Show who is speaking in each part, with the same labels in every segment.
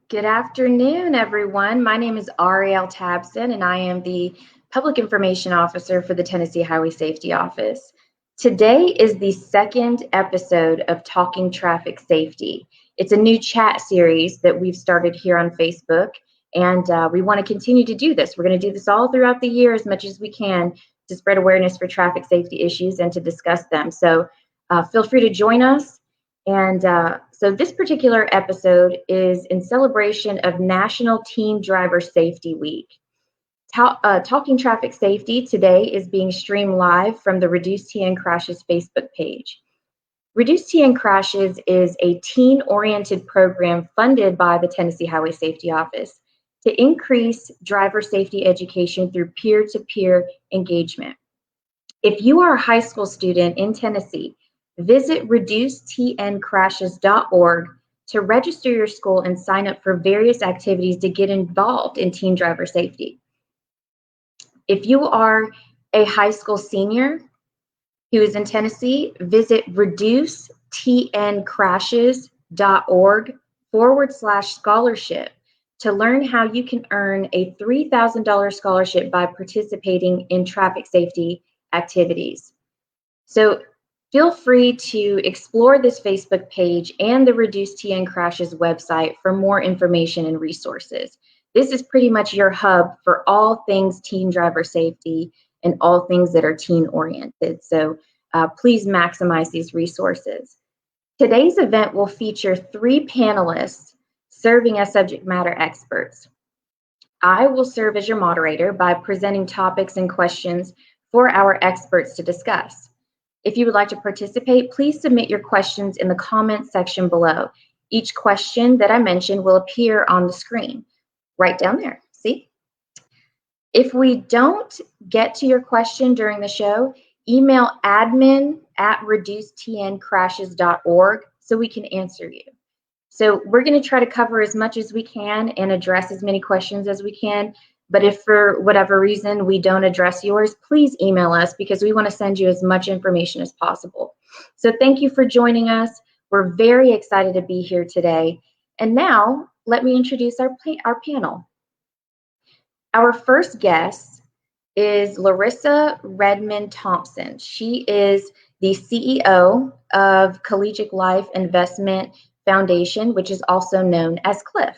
Speaker 1: Good afternoon, everyone. My name is Ariel Tabson, and I am the Public Information Officer for the Tennessee Highway Safety Office. Today is the second episode of Talking Traffic Safety. It's a new chat series that we've started here on Facebook, and we want to continue to do this. We're going to do this all throughout the year as much as we can to spread awareness for traffic safety issues and to discuss them. So feel free to join us. And so this particular episode is in celebration of National Teen Driver Safety Week. Talking Traffic Safety today is being streamed live from the Reduce TN Crashes Facebook page. Reduce TN Crashes is a teen-oriented program funded by the Tennessee Highway Safety Office to increase driver safety education through peer-to-peer engagement. If you are a high school student in Tennessee, visit reducetncrashes.org to register your school and sign up for various activities to get involved in teen driver safety. If you are a high school senior who is in Tennessee, visit reducetncrashes.org/scholarship to learn how you can earn a $3,000 scholarship by participating in traffic safety activities. So feel free to explore this Facebook page and the Reduce TN Crashes website for more information and resources. This is pretty much your hub for all things teen driver safety and all things that are teen oriented. So please maximize these resources. Today's event will feature 3 panelists serving as subject matter experts. I will serve as your moderator by presenting topics and questions for our experts to discuss. If you would like to participate, please submit your questions in the comments section below. Each question that I mentioned will appear on the screen, right down there, see? If we don't get to your question during the show, email admin@reducetncrashes.org so we can answer you. So we're going to try to cover as much as we can and address as many questions as we can. But if for whatever reason we don't address yours, please email us because we want to send you as much information as possible. So thank you for joining us. We're very excited to be here today. And now let me introduce our panel. Our first guest is Larissa Redmond Thompson. She is the CEO of Collegiate Life Investment Foundation, which is also known as CLIF.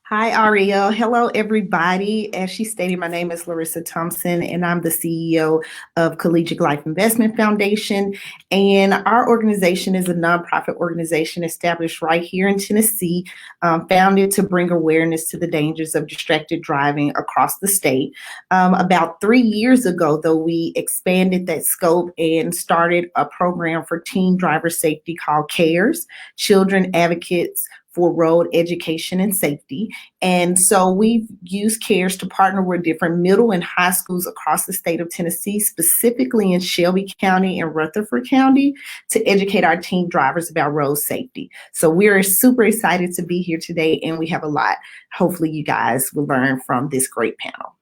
Speaker 2: Hi, Ariel. Hello, everybody. As she stated, my name is Larissa Thompson, and I'm the CEO of Collegiate Life Investment Foundation. And our organization is a nonprofit organization established right here in Tennessee, founded to bring awareness to the dangers of distracted driving across the state. About 3 years ago, though, we expanded that scope and started a program for teen driver safety called CARES, Children Advocates for Road Education and Safety. And so we've used CARES to partner with different middle and high schools across the state of Tennessee, specifically in Shelby County and Rutherford County, to educate our teen drivers about road safety. So we're super excited to be here today, and we have a lot. Hopefully you guys will learn from this great panel.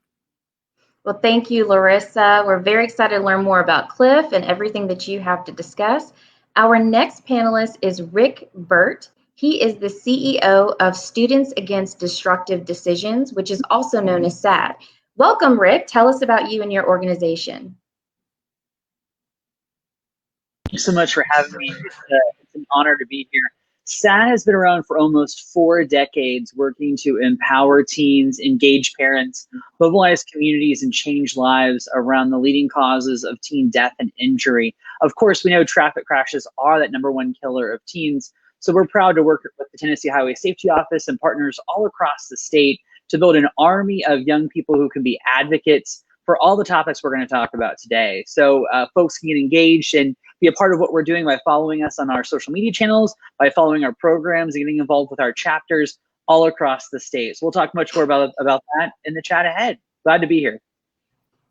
Speaker 1: Well, thank you, Larissa. We're very excited to learn more about CLIF and everything that you have to discuss. Our next panelist is Rick Burt. He is the CEO of Students Against Destructive Decisions, which is also known as SAD. Welcome, Rick. Tell us about you and your organization.
Speaker 3: Thank you so much for having me. It's an honor to be here. SAD has been around for almost 4 decades, working to empower teens, engage parents, mobilize communities, and change lives around the leading causes of teen death and injury. Of course, we know traffic crashes are that #1 killer of teens. So we're proud to work with the Tennessee Highway Safety Office and partners all across the state to build an army of young people who can be advocates for all the topics we're going to talk about today. So folks can get engaged and be a part of what we're doing by following us on our social media channels, by following our programs, and getting involved with our chapters all across the state. So we'll talk much more about that in the chat ahead. Glad to be here.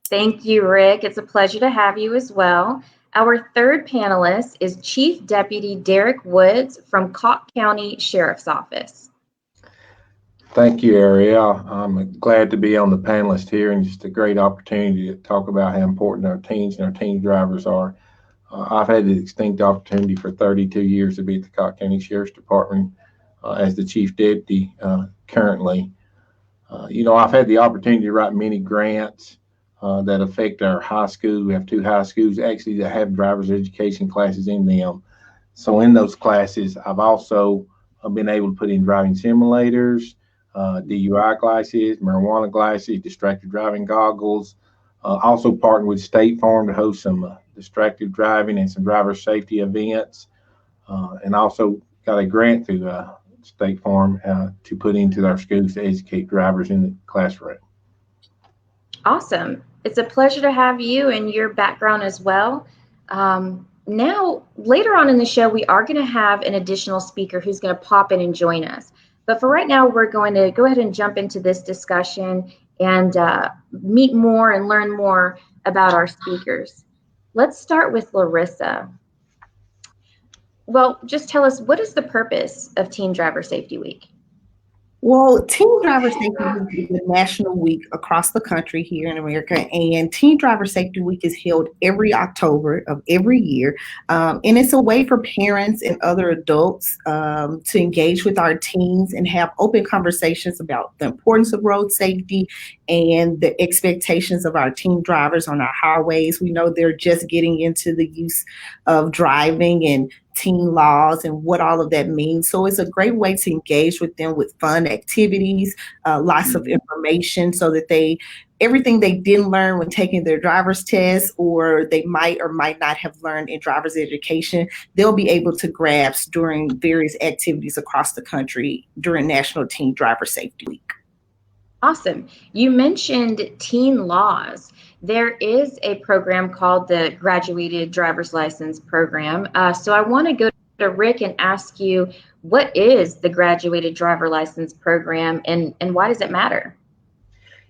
Speaker 1: Thank you, Rick. It's a pleasure to have you as well. Our third panelist is Chief Deputy Derek Woods from Cocke County Sheriff's Office.
Speaker 4: Thank you, Ariel. I'm glad to be on the panelist here, and just a great opportunity to talk about how important our teens and our teen drivers are. I've had the distinct opportunity for 32 years to be at the Cobb County Sheriff's Department as the chief deputy currently. I've had the opportunity to write many grants that affect our high schools. We have 2 high schools actually that have driver's education classes in them. So in those classes, I've also been able to put in driving simulators, DUI glasses, marijuana glasses, distracted driving goggles. Also partnered with State Farm to host some distracted driving and some driver safety events. And also got a grant through State Farm to put into our schools to educate drivers in the classroom.
Speaker 1: Awesome. It's a pleasure to have you and your background as well. Now, later on in the show, we are going to have an additional speaker who's going to pop in and join us. But for right now, we're going to go ahead and jump into this discussion and meet more and learn more about our speakers. Let's start with Larissa. Well, just tell us, what is the purpose of Teen Driver Safety Week?
Speaker 2: Well, Teen Driver Safety Week is a national week across the country here in America, and Teen Driver Safety Week is held every October of every year, and it's a way for parents and other adults to engage with our teens and have open conversations about the importance of road safety and the expectations of our teen drivers on our highways. We know they're just getting into the use of driving and teen laws and what all of that means. So it's a great way to engage with them with fun activities, lots of information, so that everything they didn't learn when taking their driver's test, or they might or might not have learned in driver's education, they'll be able to grasp during various activities across the country during National Teen Driver Safety Week.
Speaker 1: Awesome. You mentioned teen laws. There is a program called the Graduated Driver's License Program. So I want to go to Rick and ask you, what is the Graduated Driver License Program, and why does it matter?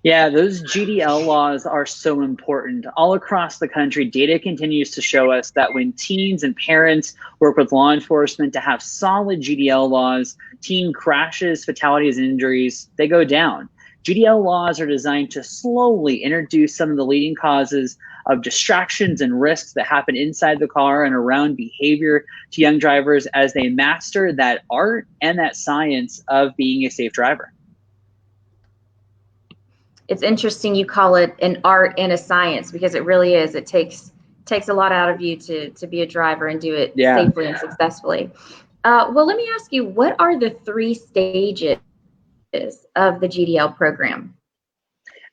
Speaker 3: Yeah, those GDL laws are so important. All across the country, data continues to show us that when teens and parents work with law enforcement to have solid GDL laws, teen crashes, fatalities, and injuries, they go down. GDL laws are designed to slowly introduce some of the leading causes of distractions and risks that happen inside the car and around behavior to young drivers as they master that art and that science of being a safe driver.
Speaker 1: It's interesting you call it an art and a science, because it really is. It takes a lot out of you to be a driver and do it safely and successfully. Well, let me ask you, what are the 3 stages of the GDL program?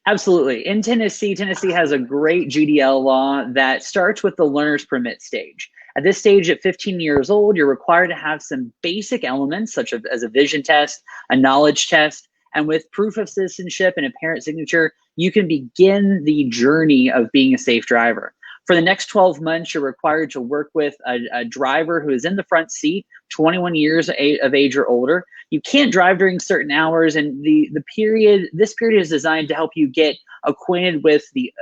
Speaker 3: Absolutely. In Tennessee has a great GDL law that starts with the learner's permit stage. At this stage, at 15 years old, you're required to have some basic elements such as a vision test, a knowledge test, and with proof of citizenship and a parent signature, you can begin the journey of being a safe driver. For the next 12 months, you're required to work with a driver who is in the front seat, 21 years of age or older. You can't drive during certain hours, and this period is designed to help you get acquainted with the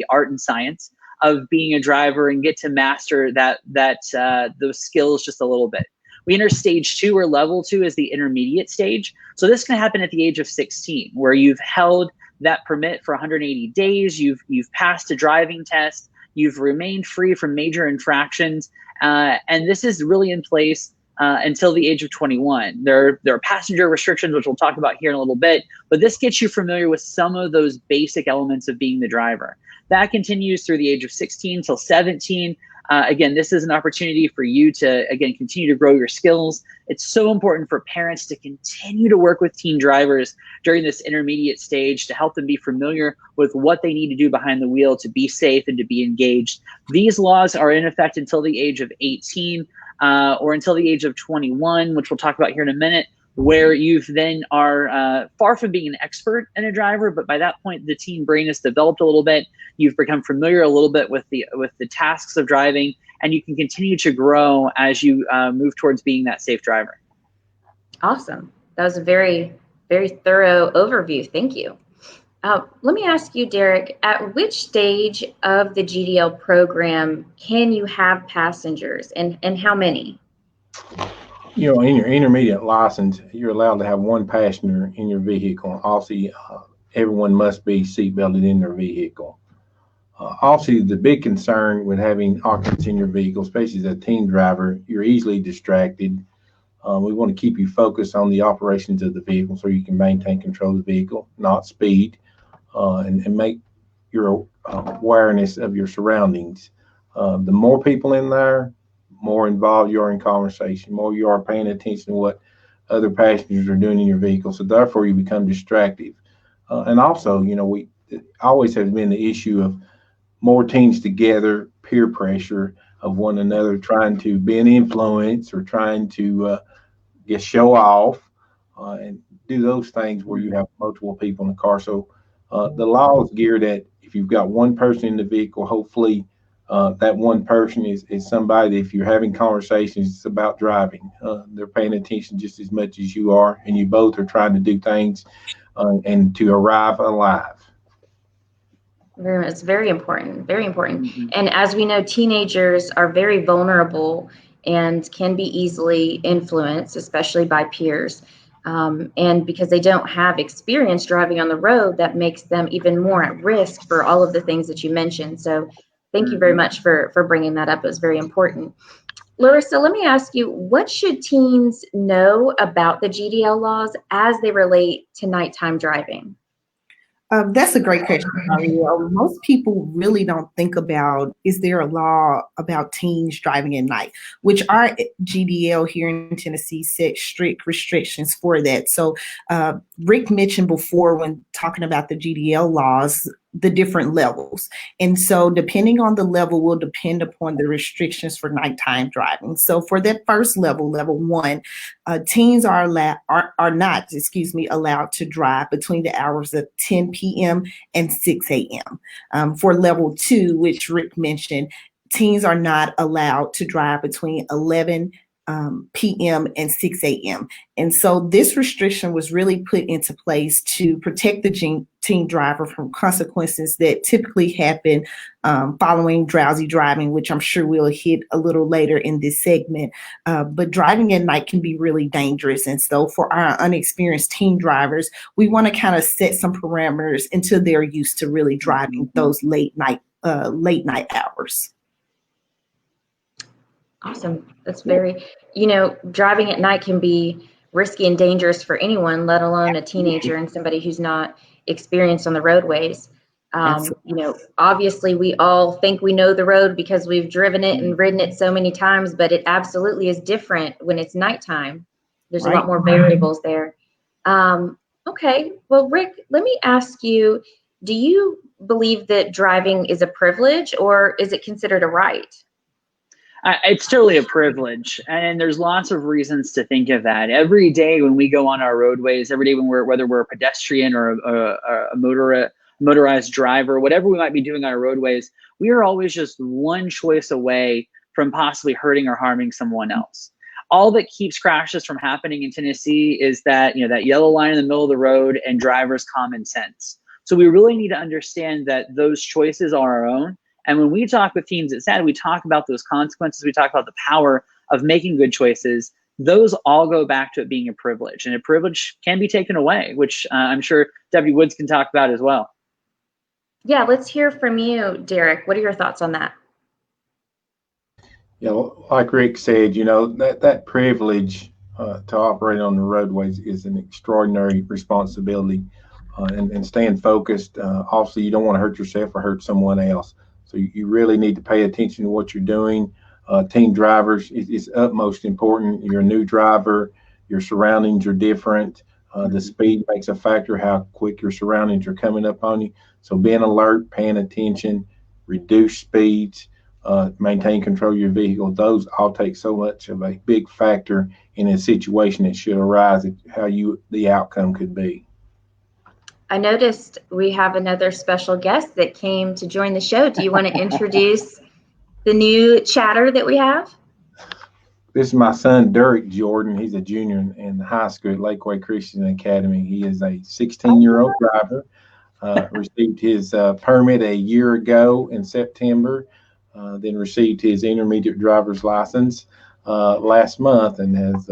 Speaker 3: art and science of being a driver and get to master those skills just a little bit. We enter stage 2, or level 2, as the intermediate stage. So this can happen at the age of 16, where you've held that permit for 180 days, you've passed a driving test, you've remained free from major infractions, and this is really in place until the age of 21. There are passenger restrictions, which we'll talk about here in a little bit, but this gets you familiar with some of those basic elements of being the driver. That continues through the age of 16 till 17. Again, this is an opportunity for you to, again, continue to grow your skills. It's so important for parents to continue to work with teen drivers during this intermediate stage to help them be familiar with what they need to do behind the wheel to be safe and to be engaged. These laws are in effect until the age of 18 or until the age of 21, which we'll talk about here in a minute, where you then are far from being an expert in a driver, but by that point, the teen brain has developed a little bit. You've become familiar a little bit with the tasks of driving, and you can continue to grow as you move towards being that safe driver.
Speaker 1: Awesome. That was a very, very thorough overview. Thank you. Let me ask you, Derek, at which stage of the GDL program can you have passengers, and how many?
Speaker 4: In your intermediate license, you're allowed to have 1 passenger in your vehicle. Also, everyone must be seat belted in their vehicle. Also, the big concern with having occupants in your vehicle, especially as a team driver, you're easily distracted. We want to keep you focused on the operations of the vehicle so you can maintain control of the vehicle, not speed, and make your awareness of your surroundings. The more people in there, more involved you are in conversation, more you are paying attention to what other passengers are doing in your vehicle. So therefore you become distracted. And also, we always have been the issue of more teens together, peer pressure of one another, trying to be an influence or trying to show off and do those things where you have multiple people in the car. So the law is geared at if you've got one person in the vehicle, hopefully that one person is somebody that if you're having conversations, it's about driving. They're paying attention just as much as you are, and you both are trying to do things and to arrive alive.
Speaker 1: It's very important, very important. Mm-hmm. And as we know, teenagers are very vulnerable and can be easily influenced, especially by peers. And because they don't have experience driving on the road, that makes them even more at risk for all of the things that you mentioned. So thank you very much for bringing that up. It was very important. Larissa, let me ask you, what should teens know about the GDL laws as they relate to nighttime driving?
Speaker 2: That's a great question, Mario. Most people really don't think about, is there a law about teens driving at night, which our GDL here in Tennessee sets strict restrictions for that. So Rick mentioned before when talking about the GDL laws, the different levels. And so depending on the level will depend upon the restrictions for nighttime driving. So for that first level, level 1, teens are not allowed to drive between the hours of 10 p.m. and 6 a.m. For level 2, which Rick mentioned, teens are not allowed to drive between 11 p.m. and 6 a.m. And so this restriction was really put into place to protect the teen driver from consequences that typically happen following drowsy driving, which I'm sure we'll hit a little later in this segment. But driving at night can be really dangerous. And so for our unexperienced teen drivers, we want to kind of set some parameters until they're used to really driving those late night hours.
Speaker 1: Awesome. That's very, driving at night can be risky and dangerous for anyone, let alone a teenager and somebody who's not experienced on the roadways. Obviously we all think we know the road because we've driven it and ridden it so many times, but it absolutely is different when it's nighttime. There's a lot more variables there. Okay. Well, Rick, let me ask you, do you believe that driving is a privilege or is it considered a right?
Speaker 3: It's totally a privilege, and there's lots of reasons to think of that. Every day when we go on our roadways, every day whether we're a pedestrian or a motorized driver, whatever we might be doing on our roadways, we are always just one choice away from possibly hurting or harming someone else. All that keeps crashes from happening in Tennessee is that that yellow line in the middle of the road and driver's common sense. So we really need to understand that those choices are our own. And when we talk with teens at SAD, we talk about those consequences. We talk about the power of making good choices. Those all go back to it being a privilege. And a privilege can be taken away, which I'm sure Deputy Woods can talk about as well.
Speaker 1: Yeah, let's hear from you, Derek. What are your thoughts on that?
Speaker 4: Like Rick said, that privilege to operate on the roadways is an extraordinary responsibility and staying focused. Also, you don't want to hurt yourself or hurt someone else. So you really need to pay attention to what you're doing. Teen drivers is utmost important. You're a new driver. Your surroundings are different. The speed makes a factor, how quick your surroundings are coming up on you. So being alert, paying attention, reduce speeds, maintain control of your vehicle. Those all take so much of a big factor in a situation that should arise, how the outcome could be.
Speaker 1: I noticed we have another special guest that came to join the show. Do you want to introduce the new chatter that we have?
Speaker 4: This is my son, Derek Jordan. He's a junior in high school at Lakeway Christian Academy. He is a 16-year-old driver, received his permit a year ago in September, then received his intermediate driver's license last month and has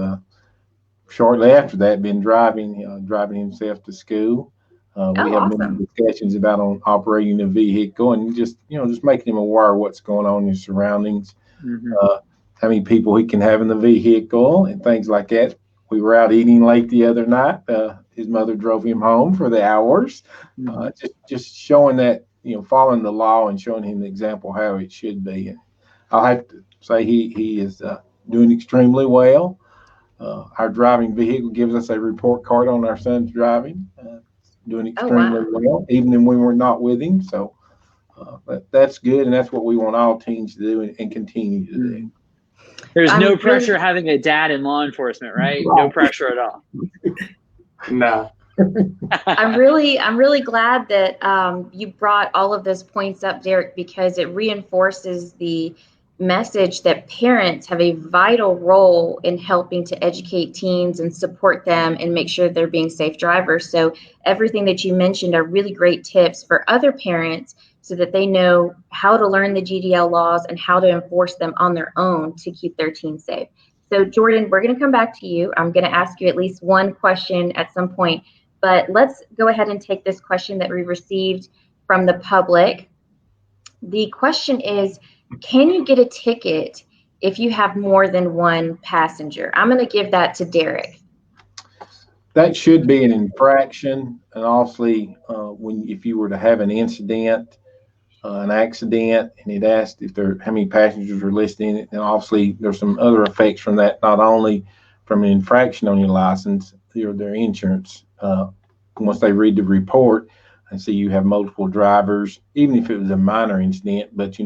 Speaker 4: shortly after that been driving himself to school. We have
Speaker 1: awesome.
Speaker 4: many discussions about on operating a vehicle and just making him aware of what's going on in his surroundings, how many people he can have in the vehicle and things like that. We were out eating late the other night. His mother drove him home for the hours. Just showing that, following the law and showing him the example how it should be. And I'll have to say he is doing extremely well. Our driving vehicle gives us a report card on our son's driving. Doing extremely well, even when we're not with him. So that's good, and that's what we want all teens to do and continue to do.
Speaker 3: There's no pressure having a dad in law enforcement, right? No pressure at all.
Speaker 5: No.
Speaker 1: I'm really glad that you brought all of those points up, Derek, because it reinforces the message that parents have a vital role in helping to educate teens and support them and make sure they're being safe drivers. So everything that you mentioned are really great tips for other parents so that they know how to learn the GDL laws and how to enforce them on their own to keep their teens safe. So Jordan, we're going to come back to you. I'm going to ask you at least one question at some point, but let's go ahead and take this question that we received from the public. The question is, can you get a ticket if you have more than one passenger? I'm going to give that to Derek.
Speaker 4: That should be an infraction. And obviously, if you were to have an incident, an accident, and it asked how many passengers are listed in it, and obviously there's some other effects from that, not only from an infraction on your license, their insurance. Once they read the report and see you have multiple drivers, even if it was a minor incident, but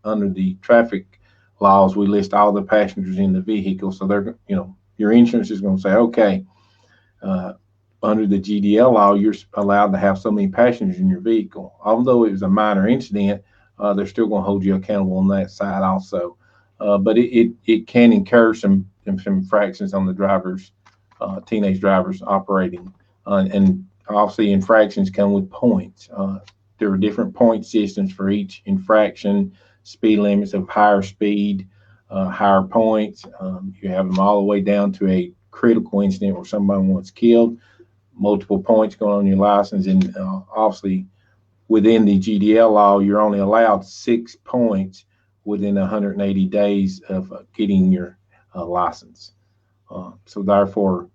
Speaker 4: under the traffic laws, we list all the passengers in the vehicle. So they're, your insurance is going to say, okay, under the GDL law, you're allowed to have so many passengers in your vehicle. Although it was a minor incident, they're still going to hold you accountable on that side also. But it can incur some infractions on the drivers, teenage drivers operating. And obviously infractions come with points. There are different point systems for each infraction, speed limits of higher speed, higher points. You have them all the way down to a critical incident where somebody was killed, multiple points going on your license. And obviously within the GDL law, you're only allowed 6 points within 180 days of getting your license. So therefore,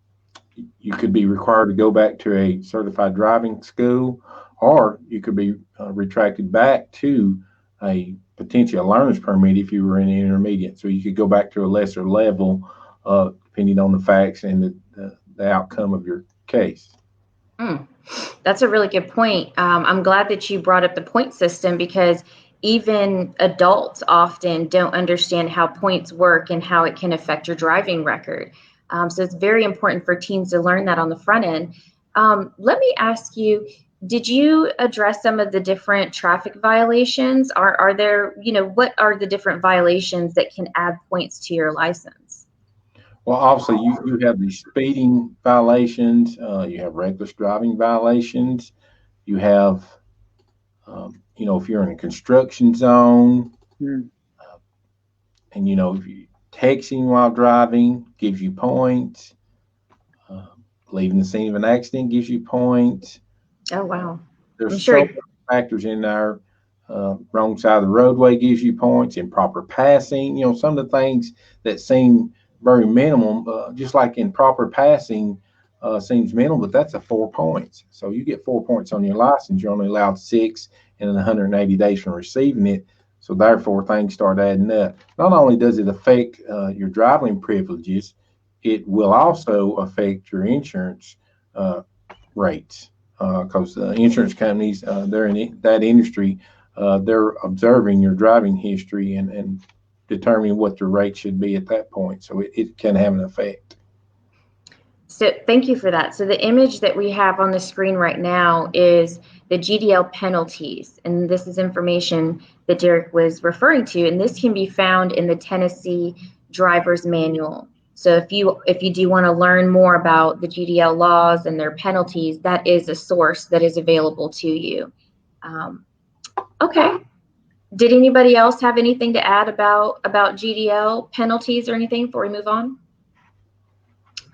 Speaker 4: you could be required to go back to a certified driving school, or you could be retracted back to a potential learner's permit if you were in the intermediate. So you could go back to a lesser level, depending on the facts and the outcome of your case.
Speaker 1: That's a really good point. I'm glad that you brought up the point system, because even adults often don't understand how points work and how it can affect your driving record. So it's very important for teens to learn that on the front end. Let me ask you, did you address some of the different traffic violations? Are there, what are the different violations that can add points to your license?
Speaker 4: Well, obviously, you have the speeding violations. You have reckless driving violations. You have, if you're in a construction zone, and, if you texting while driving gives you points. Leaving the scene of an accident gives you points.
Speaker 1: Oh, wow.
Speaker 4: There's so many factors in there. Wrong side of the roadway gives you points. Improper passing, some of the things that seem very minimal, just like improper passing seems minimal, but that's 4 points. So you get 4 points on your license. You're only allowed 6 in 180 days from receiving it. So therefore, things start adding up. Not only does it affect your driving privileges, it will also affect your insurance rates, because insurance companies, they're in that industry, they're observing your driving history and determining what your rate should be at that point. So it can have an effect.
Speaker 1: So thank you for that. So the image that we have on the screen right now is the GDL penalties. And this is information that Derek was referring to. And this can be found in the Tennessee Driver's Manual. So if you do want to learn more about the GDL laws and their penalties, that is a source that is available to you. Okay. Did anybody else have anything to add about GDL penalties or anything before we move on?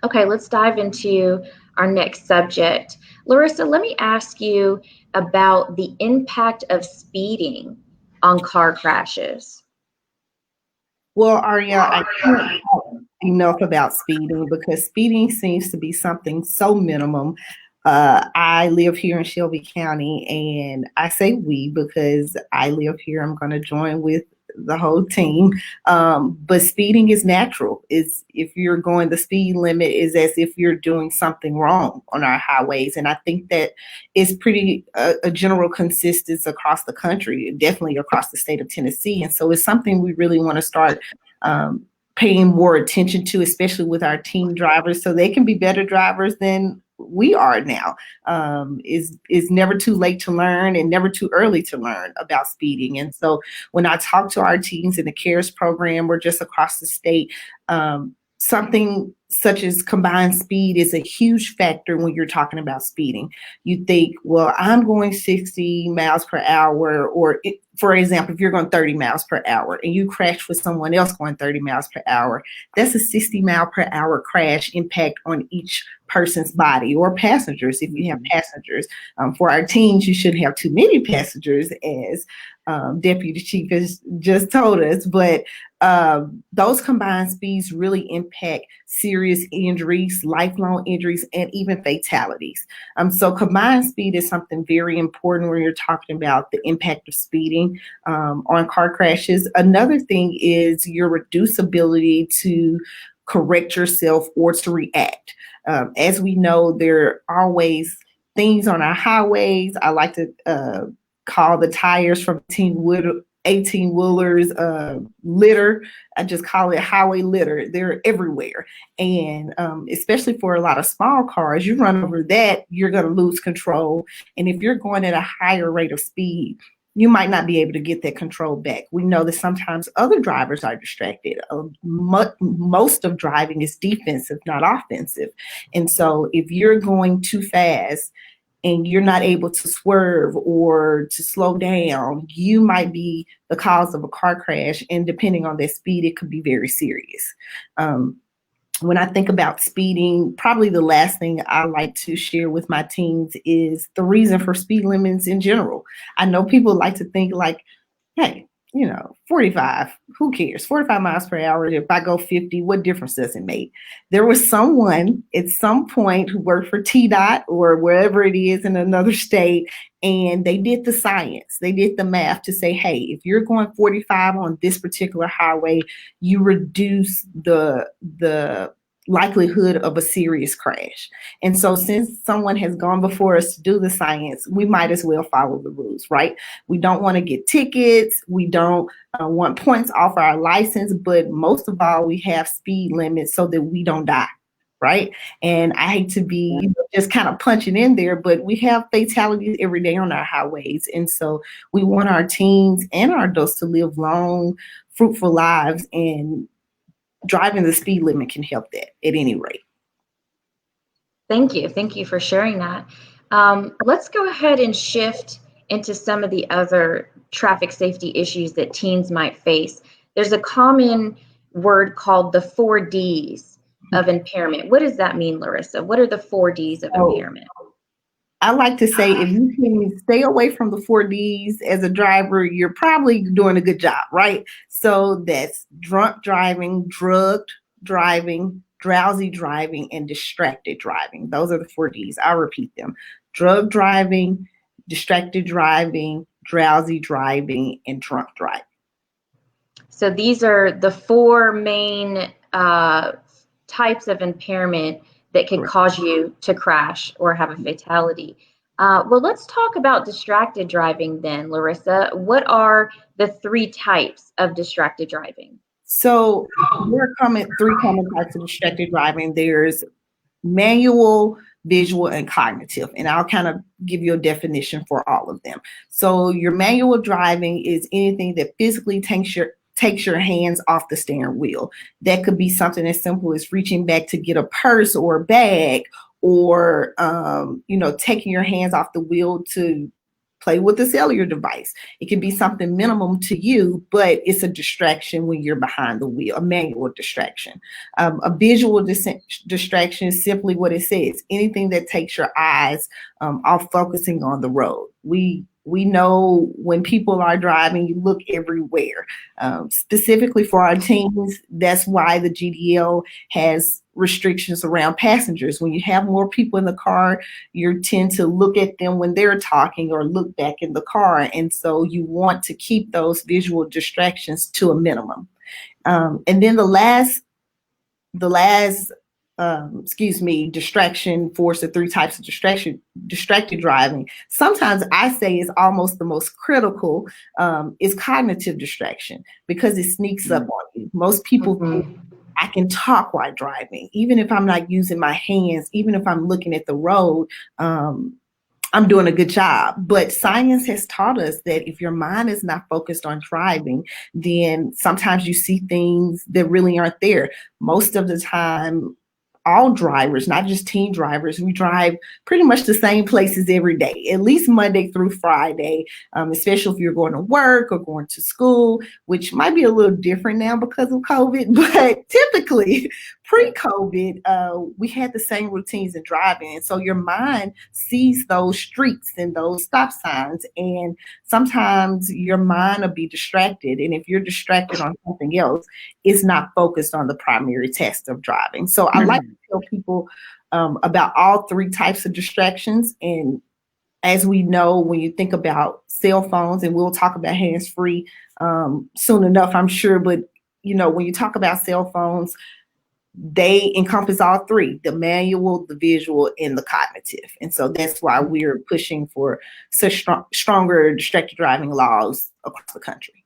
Speaker 1: Okay, let's dive into our next subject. Larissa, let me ask you about the impact of speeding on car crashes.
Speaker 2: Well, Aria, I can't talk enough about speeding because speeding seems to be something so minimum. I live here in Shelby County, and I say we because I live here. I'm going to join with the whole team. But speeding is natural. Is if you're going the speed limit is as if you're doing something wrong on our highways, and I think that is pretty a general consensus across the country, definitely across the state of Tennessee. And so it's something we really want to start um, paying more attention to, especially with our teen drivers, so they can be better drivers than we are now. Is never too late to learn and never too early to learn about speeding. And so when I talk to our teens in the CARES program or just across the state, something such as combined speed is a huge factor when you're talking about speeding. You think, well, I'm going 60 miles per hour, or for example, if you're going 30 miles per hour and you crash with someone else going 30 miles per hour, that's a 60 mile per hour crash impact on each person's body, or passengers if you have passengers. For our teens, you shouldn't have too many passengers, as Deputy Chief has just told us, but those combined speeds really impact serious injuries, lifelong injuries, and even fatalities. So combined speed is something very important when you're talking about the impact of speeding on car crashes. Another thing is your reduced ability to correct yourself or to react. As we know, there are always things on our highways. I like to call the tires from 18-wheelers litter. I just call it highway litter. They're everywhere. And especially for a lot of small cars, you run over that, you're going to lose control. And if you're going at a higher rate of speed, you might not be able to get that control back. We know that sometimes other drivers are distracted. Most of driving is defensive, not offensive. And so if you're going too fast and you're not able to swerve or to slow down, you might be the cause of a car crash. And depending on that speed, it could be very serious. When I think about speeding, probably the last thing I like to share with my teens is the reason for speed limits in general. I know people like to think like, hey, 45, who cares? 45 miles per hour. If I go 50, what difference does it make? There was someone at some point who worked for TDOT or wherever it is in another state, and they did the science. They did the math to say, hey, if you're going 45 on this particular highway, you reduce the likelihood of a serious crash. And so since someone has gone before us to do the science, we might as well follow the rules, right? We don't want to get tickets. We don't want points off our license, but most of all, we have speed limits so that we don't die, right? And I hate to be just kind of punching in there, but we have fatalities every day on our highways. And so we want our teens and our adults to live long, fruitful lives, and driving the speed limit can help that at any rate.
Speaker 1: Thank you. Thank you for sharing that. Let's go ahead and shift into some of the other traffic safety issues that teens might face. There's a common word called the 4 Ds of impairment. What does that mean, Larissa? What are the 4 Ds of impairment?
Speaker 2: I like to say if you can stay away from the 4 Ds as a driver, you're probably doing a good job, right? So that's drunk driving, drugged driving, drowsy driving, and distracted driving. Those are the 4 Ds. I'll repeat them. Drug driving, distracted driving, drowsy driving, and drunk driving.
Speaker 1: So these are the 4 main types of impairment that can cause you to crash or have a fatality. Well, let's talk about distracted driving then, Larissa. What are the 3 types of distracted driving?
Speaker 2: So there are 3 common types of distracted driving. There's manual, visual, and cognitive. And I'll kind of give you a definition for all of them. So your manual driving is anything that physically takes your hands off the steering wheel. That could be something as simple as reaching back to get a purse or a bag, or taking your hands off the wheel to play with the cellular device. It can be something minimum to you, but it's a distraction when you're behind the wheel, a manual distraction. A visual distraction is simply what it says, anything that takes your eyes off focusing on the road. We know when people are driving, you look everywhere. Specifically for our teens, that's why the GDL has restrictions around passengers. When you have more people in the car, you tend to look at them when they're talking or look back in the car. And so you want to keep those visual distractions to a minimum. And then the last distraction force, the three types of distracted driving. Sometimes I say it's almost the most critical is cognitive distraction, because it sneaks up on you. Most people think I can talk while driving, even if I'm not using my hands, even if I'm looking at the road, I'm doing a good job. But science has taught us that if your mind is not focused on driving, then sometimes you see things that really aren't there. Most of the time, all drivers, not just teen drivers, we drive pretty much the same places every day, at least Monday through Friday, especially if you're going to work or going to school, which might be a little different now because of COVID, but typically pre-COVID, we had the same routines in driving. And so your mind sees those streets and those stop signs, and sometimes your mind will be distracted. And if you're distracted on something else, it's not focused on the primary task of driving. So I like to tell people about all three types of distractions. And as we know, when you think about cell phones, and we'll talk about hands-free soon enough, I'm sure, but when you talk about cell phones, they encompass all three: the manual, the visual, and the cognitive. And so that's why we're pushing for such stronger distracted driving laws across the country.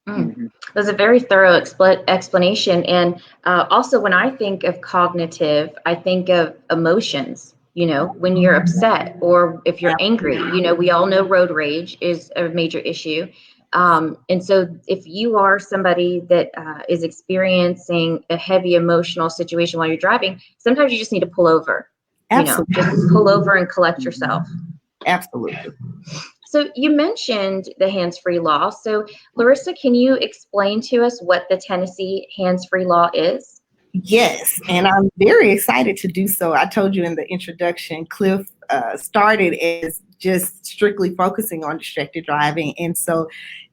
Speaker 1: That was a very thorough explanation. And also, when I think of cognitive, I think of emotions. When you're upset or if you're angry, we all know road rage is a major issue. And so if you are somebody that is experiencing a heavy emotional situation while you're driving, sometimes you just need to pull over.
Speaker 2: Absolutely.
Speaker 1: Just pull over and collect yourself.
Speaker 2: Absolutely.
Speaker 1: So you mentioned the hands-free law. So Larissa, can you explain to us what the Tennessee hands-free law is?
Speaker 2: Yes, and I'm very excited to do so. I told you in the introduction, Cliff started as just strictly focusing on distracted driving. And so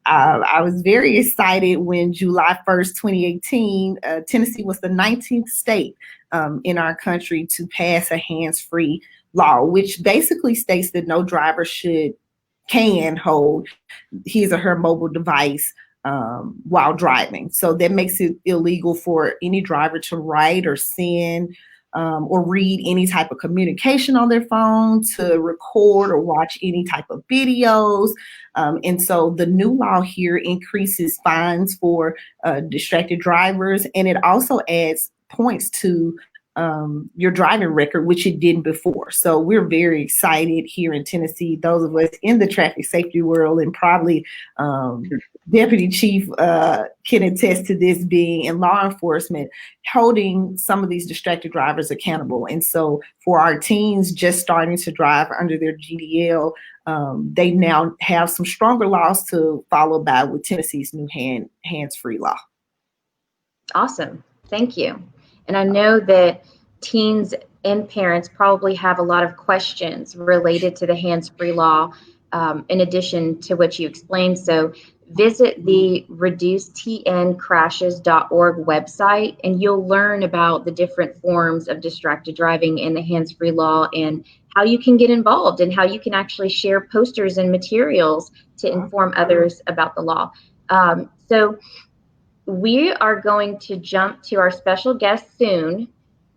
Speaker 2: I was very excited when July 1st, 2018, Tennessee was the 19th state in our country to pass a hands-free law, which basically states that no driver can hold his or her mobile device while driving. So that makes it illegal for any driver to write or send or read any type of communication on their phone, to record or watch any type of videos. And so the new law here increases fines for distracted drivers, and it also adds points to your driving record, which it didn't before. So we're very excited here in Tennessee, those of us in the traffic safety world, and probably Deputy Chief can attest to this, being in law enforcement, holding some of these distracted drivers accountable. And so for our teens just starting to drive under their GDL, they now have some stronger laws to follow by with Tennessee's new hands-free law.
Speaker 1: Awesome. Thank you. And I know that teens and parents probably have a lot of questions related to the hands-free law, in addition to what you explained. So visit the reducetncrashes.org website, and you'll learn about the different forms of distracted driving and the hands-free law, and how you can get involved and how you can actually share posters and materials to inform others about the law. So we are going to jump to our special guest soon,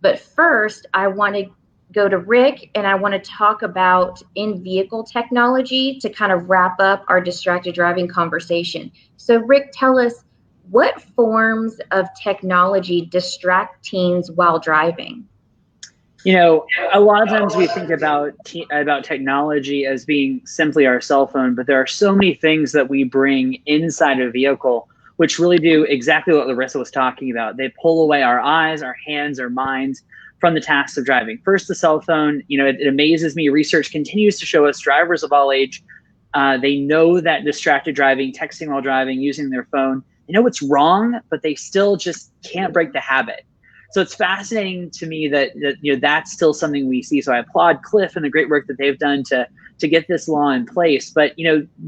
Speaker 1: but first I want to go to Rick, and I want to talk about in-vehicle technology to kind of wrap up our distracted driving conversation. So Rick, tell us, what forms of technology distract teens while driving?
Speaker 3: A lot of times we think about technology as being simply our cell phone, but there are so many things that we bring inside a vehicle which really do exactly what Larissa was talking about. They pull away our eyes, our hands, our minds from the task of driving. First, the cell phone. It amazes me. Research continues to show us drivers of all age They know that distracted driving, texting while driving, using their phone, they know it's wrong, but they still just can't break the habit. So it's fascinating to me that that's still something we see. So I applaud Cliff and the great work that they've done to get this law in place. But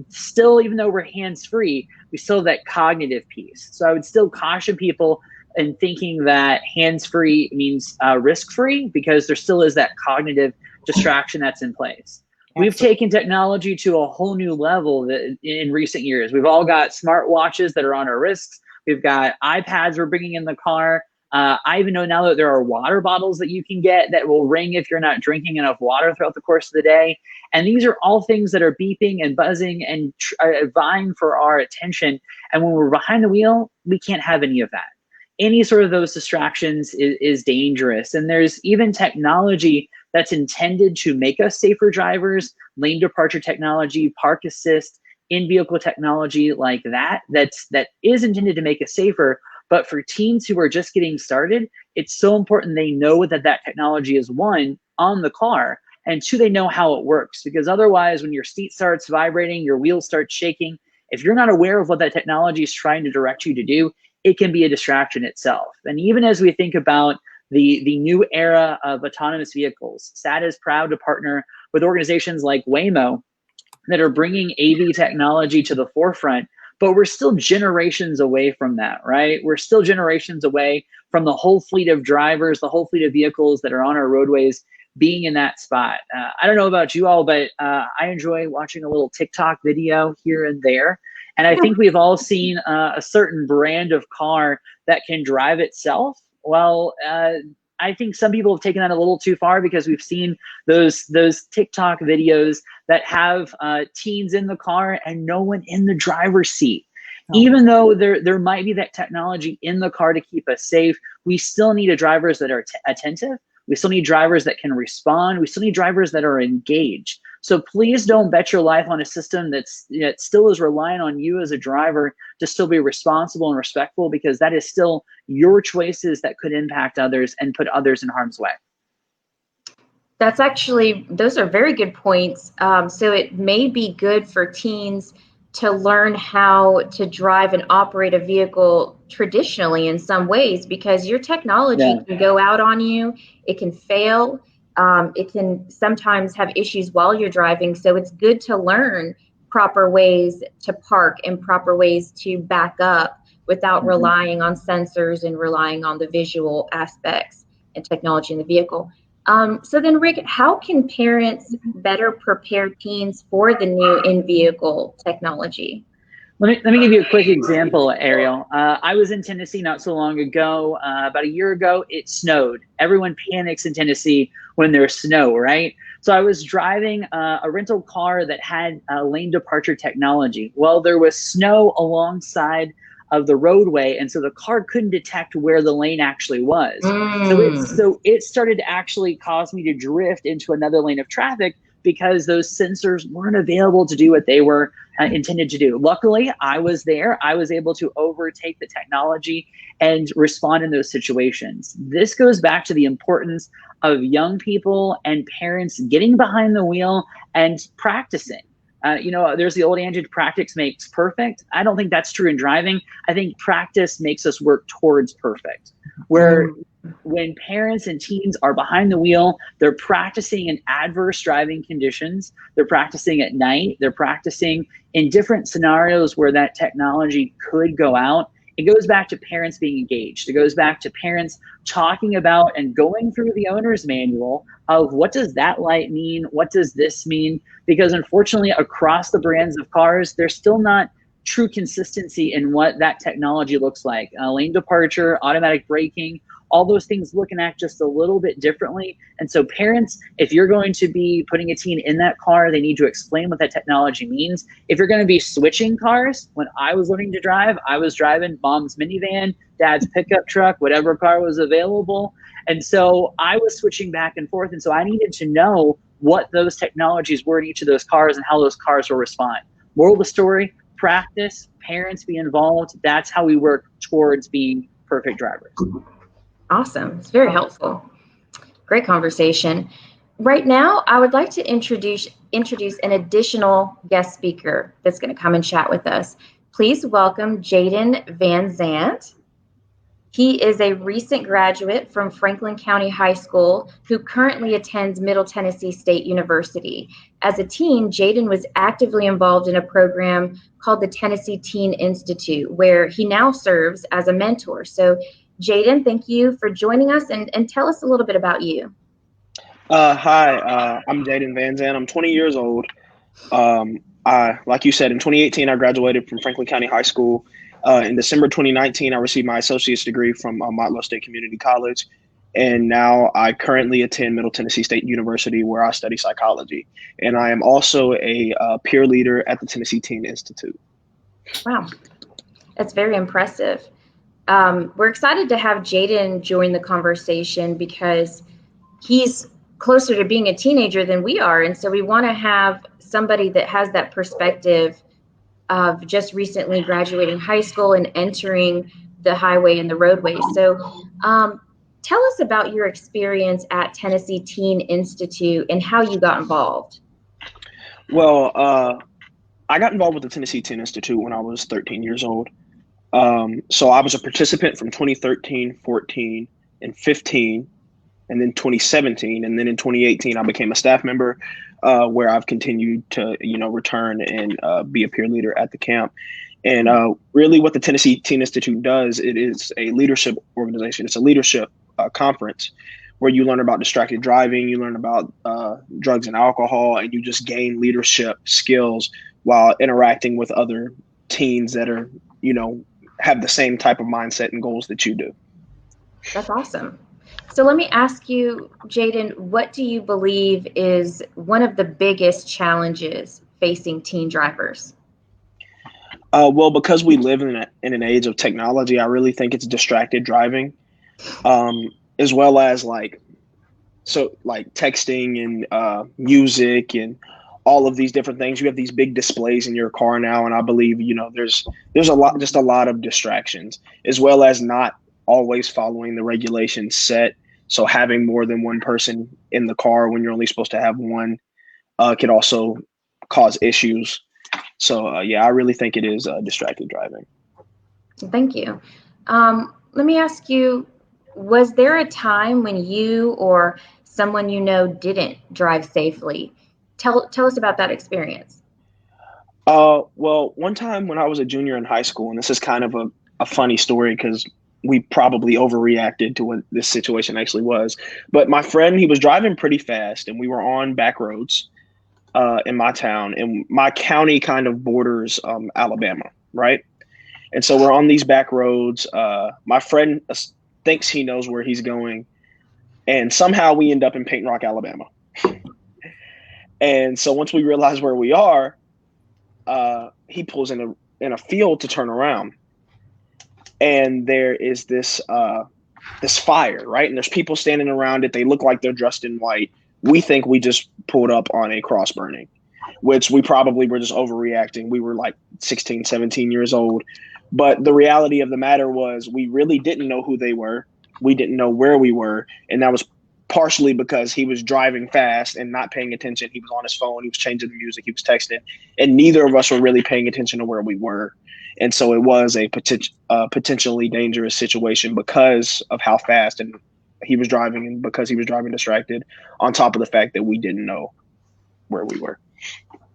Speaker 3: still, even though we're hands-free, we still have that cognitive piece. So I would still caution people in thinking that hands-free means risk-free, because there still is that cognitive distraction that's in place. We've taken technology to a whole new level in recent years. We've all got smartwatches that are on our wrists. We've got iPads we're bringing in the car. I even know now that there are water bottles that you can get that will ring if you're not drinking enough water throughout the course of the day. And these are all things that are beeping and buzzing and vying for our attention. And when we're behind the wheel, we can't have any of that. Any sort of those distractions is dangerous. And there's even technology that's intended to make us safer drivers, lane departure technology, park assist, in-vehicle technology like that is intended to make us safer. But for teens who are just getting started, it's so important they know that technology is, one, on the car, and two, they know how it works. Because otherwise, when your seat starts vibrating, your wheels start shaking, if you're not aware of what that technology is trying to direct you to do, it can be a distraction itself. And even as we think about the new era of autonomous vehicles, SAT is proud to partner with organizations like Waymo that are bringing AV technology to the forefront. But we're still generations away from that, right? We're still generations away from the whole fleet of drivers, the whole fleet of vehicles that are on our roadways being in that spot. I don't know about you all, but I enjoy watching a little TikTok video here and there. And I think we've all seen a certain brand of car that can drive itself. Well, I think some people have taken that a little too far, because we've seen those TikTok videos that have teens in the car and no one in the driver's seat. Oh. Even though there might be that technology in the car to keep us safe, we still need drivers that are attentive. We still need drivers that can respond. We still need drivers that are engaged. So please don't bet your life on a system that still is relying on you as a driver to still be responsible and respectful, because that is still your choices that could impact others and put others in harm's way.
Speaker 1: Those are very good points. So it may be good for teens to learn how to drive and operate a vehicle traditionally in some ways, because your technology can go out on you, it can fail, it can sometimes have issues while you're driving. So it's good to learn proper ways to park and proper ways to back up without relying on sensors and relying on the visual aspects and technology in the vehicle. So then, Rick, how can parents better prepare teens for the new in-vehicle technology?
Speaker 3: Let me give you a quick example, Ariel. I was in Tennessee not so long ago. About a year ago, it snowed. Everyone panics in Tennessee when there's snow, right? So I was driving a rental car that had lane departure technology. Well, there was snow alongside of the roadway, and so the car couldn't detect where the lane actually was. So it started to actually cause me to drift into another lane of traffic, because those sensors weren't available to do what they were intended to do. Luckily, I was there. I was able to overtake the technology and respond in those situations. This goes back to the importance of young people and parents getting behind the wheel and practicing. There's the old adage, practice makes perfect. I don't think that's true in driving. I think practice makes us work towards perfect. Where when parents and teens are behind the wheel, they're practicing in adverse driving conditions. They're practicing at night. They're practicing in different scenarios where that technology could go out. It goes back to parents being engaged. It goes back to parents talking about and going through the owner's manual of what does that light mean? What does this mean? Because unfortunately, across the brands of cars, there's still not true consistency in what that technology looks like. Lane departure, automatic braking, all those things look and act just a little bit differently. And so parents, if you're going to be putting a teen in that car, they need to explain what that technology means. If you're going to be switching cars, when I was learning to drive, I was driving mom's minivan, dad's pickup truck, whatever car was available. And so I was switching back and forth. And so I needed to know what those technologies were in each of those cars and how those cars will respond. Moral of the story, practice, parents be involved. That's how we work towards being perfect drivers.
Speaker 1: Awesome. It's very helpful. Great conversation. Right now, I would like to introduce introduce an additional guest speaker that's going to come and chat with us. Please welcome Jaden Van Zant. He is a recent graduate from Franklin County High School who currently attends Middle Tennessee State University. As a teen, Jaden was actively involved in a program called the Tennessee Teen Institute, where he now serves as a mentor. So, Jaden, thank you for joining us, and tell us a little bit about you.
Speaker 6: Hi, I'm Jaden Van Zandt. I'm 20 years old. Like you said, in 2018, I graduated from Franklin County High School. In December 2019, I received my associate's degree from Motlow State Community College. And now I currently attend Middle Tennessee State University, where I study psychology. And I am also a peer leader at the Tennessee Teen Institute.
Speaker 1: Wow, that's very impressive. We're excited to have Jaden join the conversation because he's closer to being a teenager than we are. And so we want to have somebody that has that perspective of just recently graduating high school and entering the highway and the roadway. So tell us about your experience at Tennessee Teen Institute and how you got involved.
Speaker 6: Well, I got involved with the Tennessee Teen Institute when I was 13 years old. So I was a participant from 2013, 14, and 15, and then 2017. And then in 2018, I became a staff member where I've continued to, return and be a peer leader at the camp. And really what the Tennessee Teen Institute does, it is a leadership organization. It's a leadership conference where you learn about distracted driving, you learn about drugs and alcohol, and you just gain leadership skills while interacting with other teens that are, have the same type of mindset and goals that you do.
Speaker 1: That's awesome. So let me ask you, Jaden, what do you believe is one of the biggest challenges facing teen drivers?
Speaker 6: Well, because we live in an age of technology, I really think it's distracted driving, as well as texting and music and all of these different things. You have these big displays in your car now, and I believe there's a lot of distractions, as well as not always following the regulations set. So having more than one person in the car when you're only supposed to have one could also cause issues. So I really think it is distracted driving.
Speaker 1: Thank you. Let me ask you, was there a time when you or someone didn't drive safely? Tell us about that experience.
Speaker 6: Well, one time when I was a junior in high school, and this is kind of a funny story because we probably overreacted to what this situation actually was. But my friend, he was driving pretty fast, and we were on back roads in my town, and my county kind of borders Alabama, right? And so we're on these back roads. My friend thinks he knows where he's going, and somehow we end up in Paint Rock, Alabama. And so once we realize where we are, he pulls in a field to turn around. And there is this fire, right? And there's people standing around it. They look like they're dressed in white. We think we just pulled up on a cross burning, which we probably were just overreacting. We were like 16, 17 years old. But the reality of the matter was we really didn't know who they were. We didn't know where we were. And that was partially because he was driving fast and not paying attention. He was on his phone. He was changing the music. He was texting. And neither of us were really paying attention to where we were. And so it was a potentially dangerous situation because of how fast and he was driving and because he was driving distracted, on top of the fact that we didn't know where we were.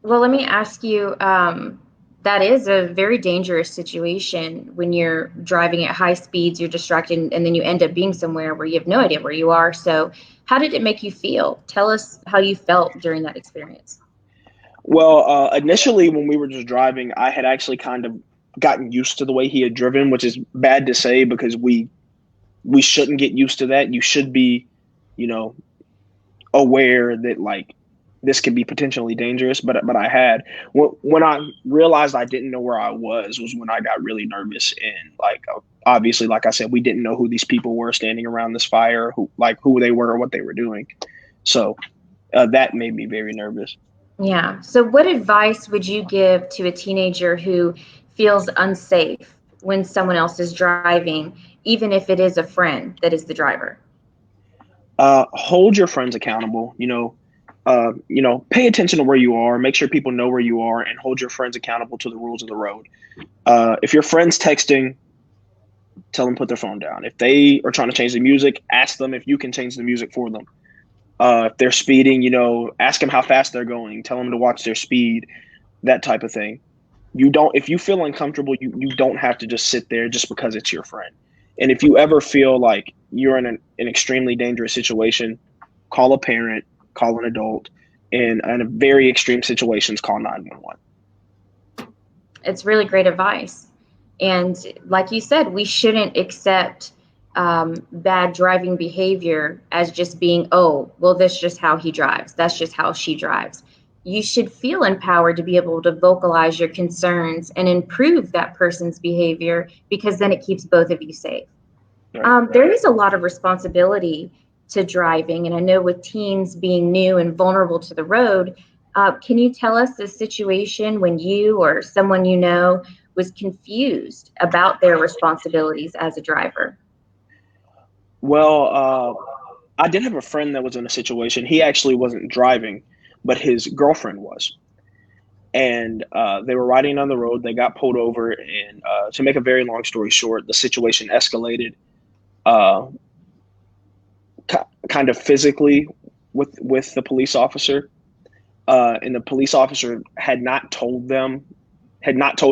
Speaker 1: Well, let me ask you, that is a very dangerous situation when you're driving at high speeds, you're distracted, and then you end up being somewhere where you have no idea where you are. So how did it make you feel? Tell us how you felt during that experience.
Speaker 6: Well, initially when we were just driving, I had actually kind of gotten used to the way he had driven, which is bad to say because we shouldn't get used to that. You should be, aware that this could be potentially dangerous. But I had, when I realized I didn't know where I was when I got really nervous. And obviously, like I said, we didn't know who these people were standing around this fire, who they were or what they were doing. So that made me very nervous.
Speaker 1: Yeah. So what advice would you give to a teenager who feels unsafe when someone else is driving, even if it is a friend that is the driver?
Speaker 6: Hold your friends accountable. pay attention to where you are, make sure people know where you are, and hold your friends accountable to the rules of the road. If your friend's texting, tell them put their phone down. If they are trying to change the music, ask them if you can change the music for them. If they're speeding, ask them how fast they're going. Tell them to watch their speed, that type of thing. If you feel uncomfortable, you don't have to just sit there just because it's your friend. And if you ever feel like you're in an extremely dangerous situation, call a parent, call an adult, and in very extreme situations, call 911.
Speaker 1: It's really great advice. And like you said, we shouldn't accept bad driving behavior as just being, oh, well, that's just how he drives. That's just how she drives. You should feel empowered to be able to vocalize your concerns and improve that person's behavior, because then it keeps both of you safe. There is a lot of responsibility to driving. And I know with teens being new and vulnerable to the road, can you tell us a situation when you or someone you know was confused about their responsibilities as a driver?
Speaker 6: Well, I did have a friend that was in a situation. He actually wasn't driving, but his girlfriend was. And they were riding on the road. They got pulled over. And to make a very long story short, the situation escalated kind of physically with the police officer. And the police officer had not told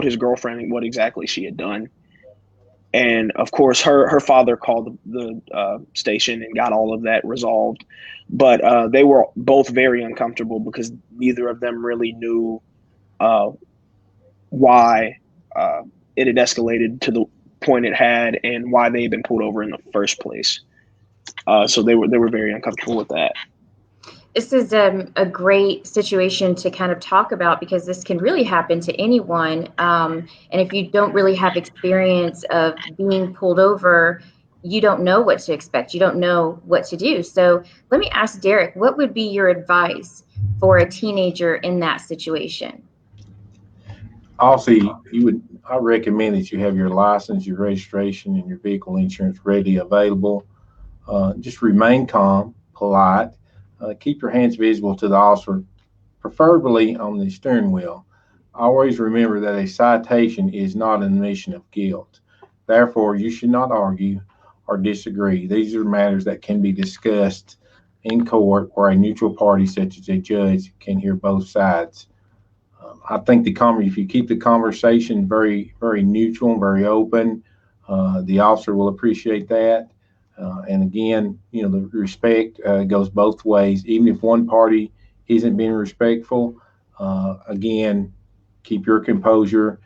Speaker 6: his girlfriend what exactly she had done. And of course, her father called the station and got all of that resolved. But they were both very uncomfortable because neither of them really knew why it had escalated to the point it had and why they had been pulled over in the first place. So they were very uncomfortable with that.
Speaker 1: This is a great situation to kind of talk about, because this can really happen to anyone. And if you don't really have experience of being pulled over, you don't know what to expect. You don't know what to do. So let me ask Derek, what would be your advice for a teenager in that situation?
Speaker 4: Also, I recommend that you have your license, your registration, and your vehicle insurance ready, available. Just remain calm, polite. Keep your hands visible to the officer, preferably on the steering wheel. Always remember that a citation is not an admission of guilt. Therefore, you should not argue or disagree. These are matters that can be discussed in court, where a neutral party such as a judge can hear both sides. I think if you keep the conversation very, very neutral and very open, the officer will appreciate that. And again, the respect goes both ways. Even if one party isn't being respectful, again, keep your composure.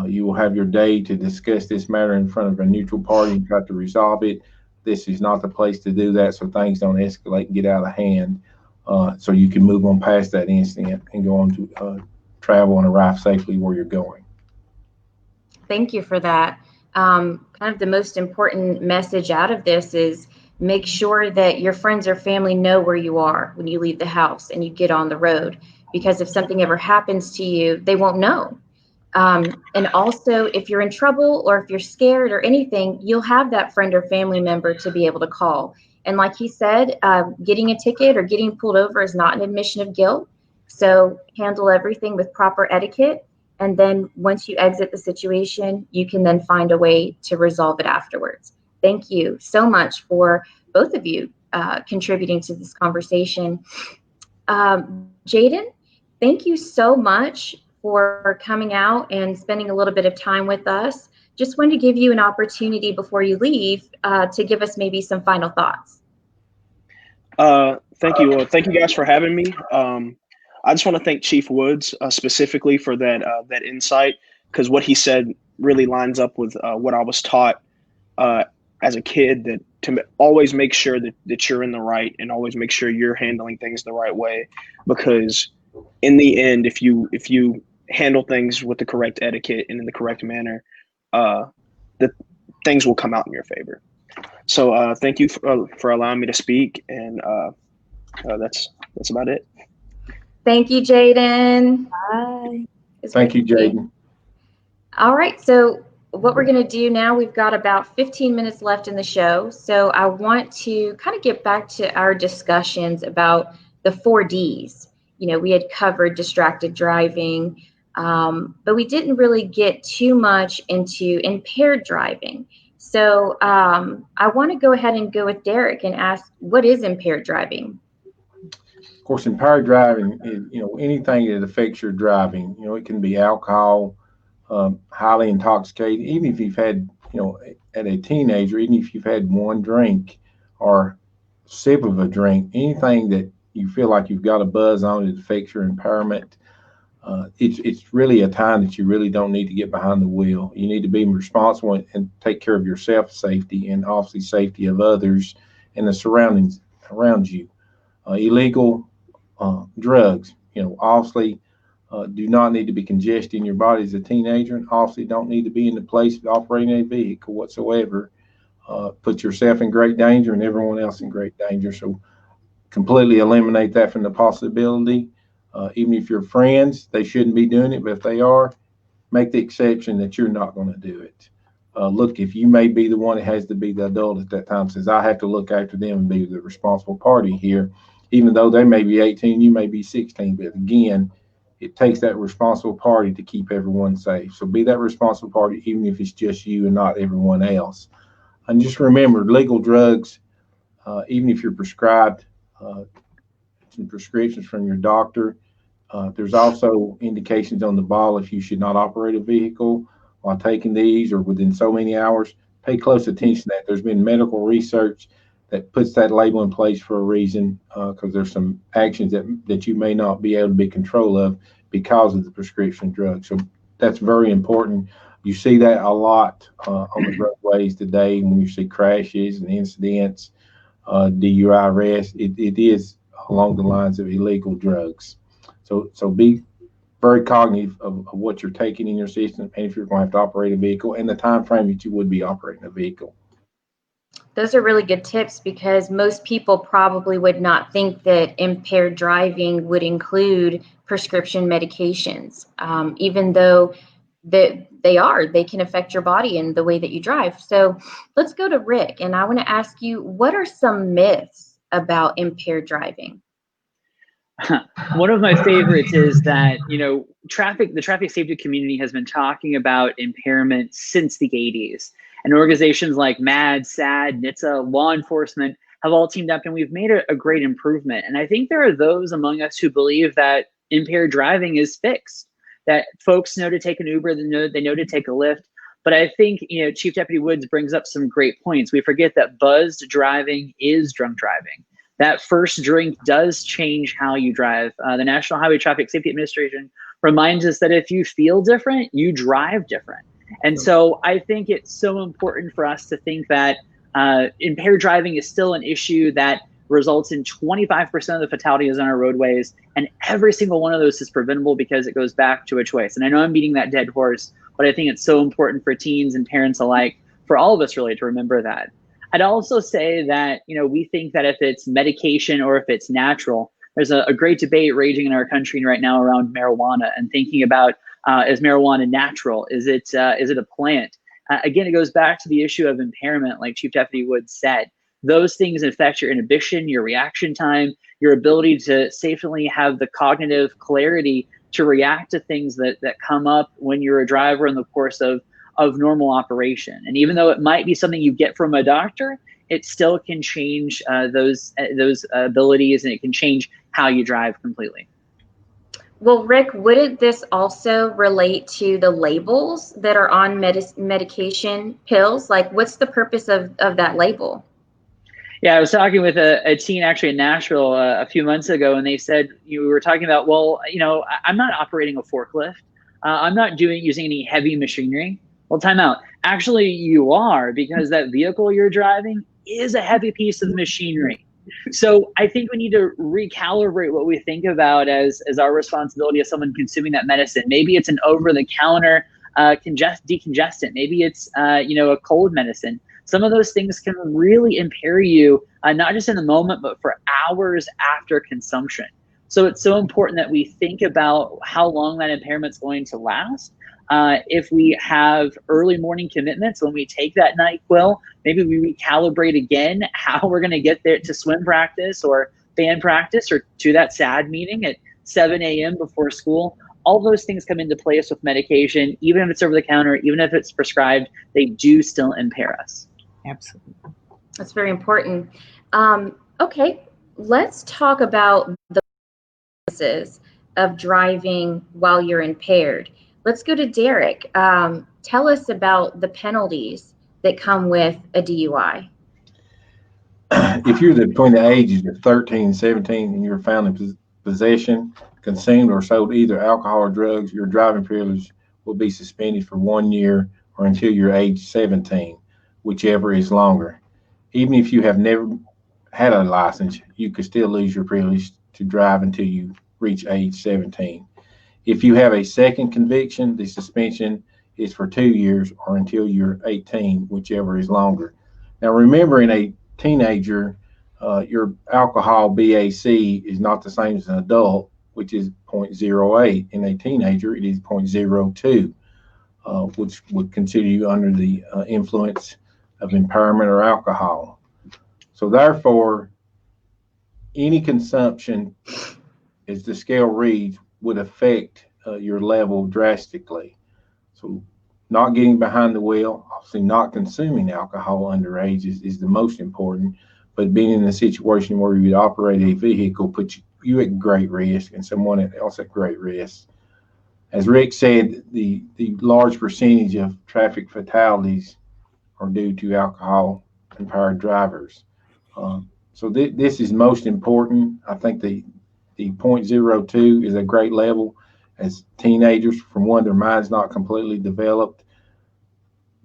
Speaker 4: You will have your day to discuss this matter in front of a neutral party and try to resolve it. This is not the place to do that, so things don't escalate and get out of hand. So you can move on past that incident and go on to travel and arrive safely where you're going.
Speaker 1: Thank you for that. Kind of the most important message out of this is make sure that your friends or family know where you are when you leave the house and you get on the road, because if something ever happens to you, they won't know. And also, if you're in trouble or if you're scared or anything, you'll have that friend or family member to be able to call. And like he said, getting a ticket or getting pulled over is not an admission of guilt. So handle everything with proper etiquette. And then once you exit the situation, you can then find a way to resolve it afterwards. Thank you so much for both of you contributing to this conversation. Jaden, thank you so much for coming out and spending a little bit of time with us. Just wanted to give you an opportunity before you leave to give us maybe some final thoughts.
Speaker 6: Thank you. Thank you guys for having me. I just want to thank Chief Woods specifically for that insight, because what he said really lines up with what I was taught as a kid, that to always make sure that you're in the right and always make sure you're handling things the right way, because in the end, if you handle things with the correct etiquette and in the correct manner, the things will come out in your favor. So thank you for allowing me to speak, and that's about it.
Speaker 1: Thank you, Jaden.
Speaker 2: Bye.
Speaker 4: Thank you, Jaden.
Speaker 1: All right, so what we're going to do now, we've got about 15 minutes left in the show. So I want to kind of get back to our discussions about the 4Ds. We had covered distracted driving, but we didn't really get too much into impaired driving. So I want to go ahead and go with Derek and ask, what is impaired driving?
Speaker 4: Of course, impaired driving is, anything that affects your driving. It can be alcohol, highly intoxicated, even if you've had, at a teenager, even if you've had one drink or sip of a drink, anything that you feel like you've got a buzz on that affects your impairment, it's really a time that you really don't need to get behind the wheel. You need to be responsible and take care of yourself safety and obviously safety of others and the surroundings around you. Illegal drugs, obviously do not need to be congesting your body as a teenager, and obviously don't need to be in the place of operating a vehicle whatsoever. Put yourself in great danger and everyone else in great danger. So completely eliminate that from the possibility. Even if you're friends, they shouldn't be doing it, but if they are, make the exception that you're not going to do it. Look, if you may be the one that has to be the adult at that time, says I have to look after them and be the responsible party here, even though they may be 18, you may be 16, but again, it takes that responsible party to keep everyone safe. So be that responsible party, even if it's just you and not everyone else. And just remember, legal drugs, even if you're prescribed some prescriptions from your doctor, there's also indications on the ball if you should not operate a vehicle while taking these or within so many hours. Pay close attention to that. There's been medical research that puts that label in place for a reason, because there's some actions that you may not be able to be in control of because of the prescription drug. So that's very important. You see that a lot on the roadways today when you see crashes and incidents, DUI arrests. It is along the lines of illegal drugs. So be very cognitive of what you're taking in your system, and if you're going to have to operate a vehicle, and the time frame that you would be operating a vehicle.
Speaker 1: Those are really good tips, because most people probably would not think that impaired driving would include prescription medications, even though they can affect your body and the way that you drive. So let's go to Rick, and I want to ask you, what are some myths about impaired driving?
Speaker 3: One of my favorites is that, the traffic safety community has been talking about impairment since the 80s. And organizations like MAD, SAD, NHTSA, law enforcement have all teamed up, and we've made a great improvement. And I think there are those among us who believe that impaired driving is fixed, that folks know to take an Uber, they know to take a Lyft. But I think, Chief Deputy Woods brings up some great points. We forget that buzzed driving is drunk driving. That first drink does change how you drive. The National Highway Traffic Safety Administration reminds us that if you feel different, you drive different. And so I think it's so important for us to think that impaired driving is still an issue that results in 25% of the fatalities on our roadways, and every single one of those is preventable because it goes back to a choice. And I know I'm beating that dead horse, but I think it's so important for teens and parents alike, for all of us really, to remember that. I'd also say that, we think that if it's medication or if it's natural, there's a great debate raging in our country right now around marijuana, and thinking about, is marijuana natural? Is it a plant? Again, it goes back to the issue of impairment, like Chief Deputy Woods said. Those things affect your inhibition, your reaction time, your ability to safely have the cognitive clarity to react to things that come up when you're a driver in the course of normal operation. And even though it might be something you get from a doctor, it still can change those abilities, and it can change how you drive completely.
Speaker 1: Well, Rick, wouldn't this also relate to the labels that are on medication pills? Like, what's the purpose of that label?
Speaker 3: Yeah, I was talking with a teen actually in Nashville a few months ago, and they said, we were talking about, well, I'm not operating a forklift. I'm not using any heavy machinery. Well, time out. Actually, you are, because that vehicle you're driving is a heavy piece of machinery. So I think we need to recalibrate what we think about as our responsibility as someone consuming that medicine. Maybe it's an over-the-counter decongestant. Maybe it's a cold medicine. Some of those things can really impair you, not just in the moment, but for hours after consumption. So it's so important that we think about how long that impairment's going to last. If we have early morning commitments, when we take that NyQuil, maybe we recalibrate again how we're going to get there to swim practice or band practice or to that SAD meeting at 7 a.m. before school. All those things come into place with medication. Even if it's over the counter, even if it's prescribed, they do still impair us.
Speaker 2: Absolutely.
Speaker 1: That's very important. Okay, let's talk about the consequences of driving while you're impaired. Let's go to Derek. Tell us about the penalties that come with a DUI.
Speaker 4: If you're between the ages of 13 and 17 and you're found in possession, consumed, or sold either alcohol or drugs, your driving privilege will be suspended for 1 year or until you're age 17, whichever is longer. Even if you have never had a license, you could still lose your privilege to drive until you reach age 17. If you have a second conviction, the suspension is for 2 years or until you're 18, whichever is longer. Now, remember, in a teenager, your alcohol BAC is not the same as an adult, which is 0.08. In a teenager, it is 0.02, which would consider you under the influence of impairment or alcohol. So therefore, any consumption, as the scale reads, would affect your level drastically. So not getting behind the wheel, obviously not consuming alcohol underage is the most important, but being in a situation where you would operate a vehicle puts you at great risk and someone else at great risk. As Rick said, the large percentage of traffic fatalities are due to alcohol impaired drivers. So this is most important. I think the 0.02 is a great level. As teenagers, from one, their mind's not completely developed.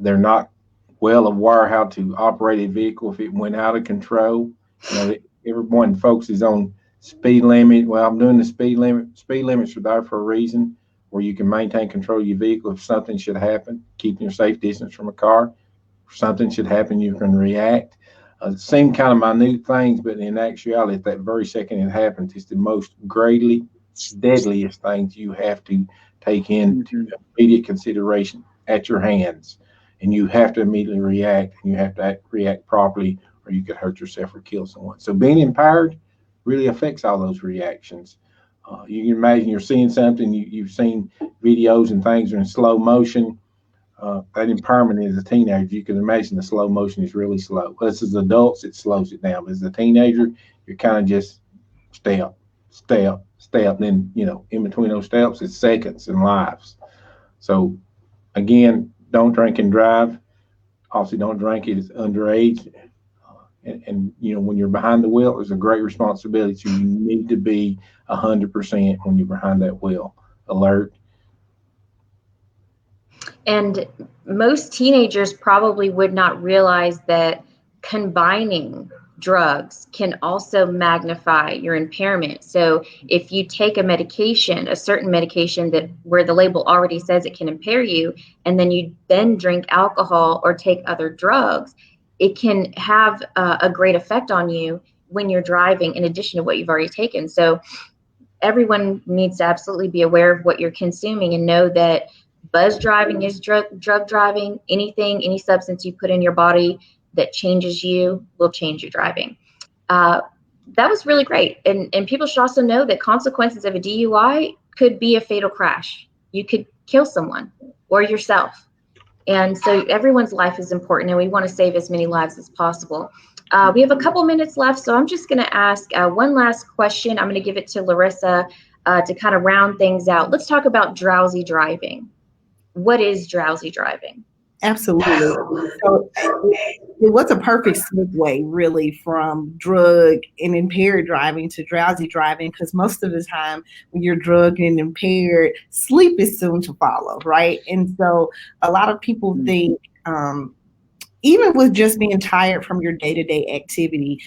Speaker 4: They're not well aware how to operate a vehicle if it went out of control. You know, everyone focuses on speed limit. Well, I'm doing the speed limit. Speed limits are there for a reason, where you can maintain control of your vehicle if something should happen, keeping your safe distance from a car. If something should happen, you can react. Same kind of minute things, but in actuality, at that very second it happens, it's the most greatly deadliest things you have to take into immediate consideration at your hands. And you have to immediately react, and you have to react properly, or you could hurt yourself or kill someone. So being impaired really affects all those reactions. You can imagine you're seeing something, you've seen videos and things are in slow motion. That impairment as a teenager, you can imagine the slow motion is really slow. But as adults, it slows it down. But as a teenager, you're kind of just step. Then, in between those steps, it's seconds and lives. So again, don't drink and drive. Obviously, don't drink it underage. And when you're behind the wheel, it's a great responsibility. So you need to be 100% when you're behind that wheel, alert.
Speaker 1: And most teenagers probably would not realize that combining drugs can also magnify your impairment. So if you take a medication, a certain medication that where the label already says it can impair you, and then you drink alcohol or take other drugs, it can have a great effect on you when you're driving, in addition to what you've already taken. So everyone needs to absolutely be aware of what you're consuming and know that buzz driving is drug driving. Any substance you put in your body that changes you will change your driving. That was really great. And people should also know that consequences of a DUI could be a fatal crash. You could kill someone or yourself. And so everyone's life is important, and we want to save as many lives as possible. We have a couple minutes left, so I'm just going to ask one last question. I'm going to give it to Larissa to kind of round things out. Let's talk about drowsy driving. What is drowsy driving?
Speaker 2: Absolutely. So it was a perfect segue, really, from drug and impaired driving to drowsy driving, because most of the time when you're drugged and impaired, sleep is soon to follow, right? And so a lot of people think, even with just being tired from your day-to-day activity,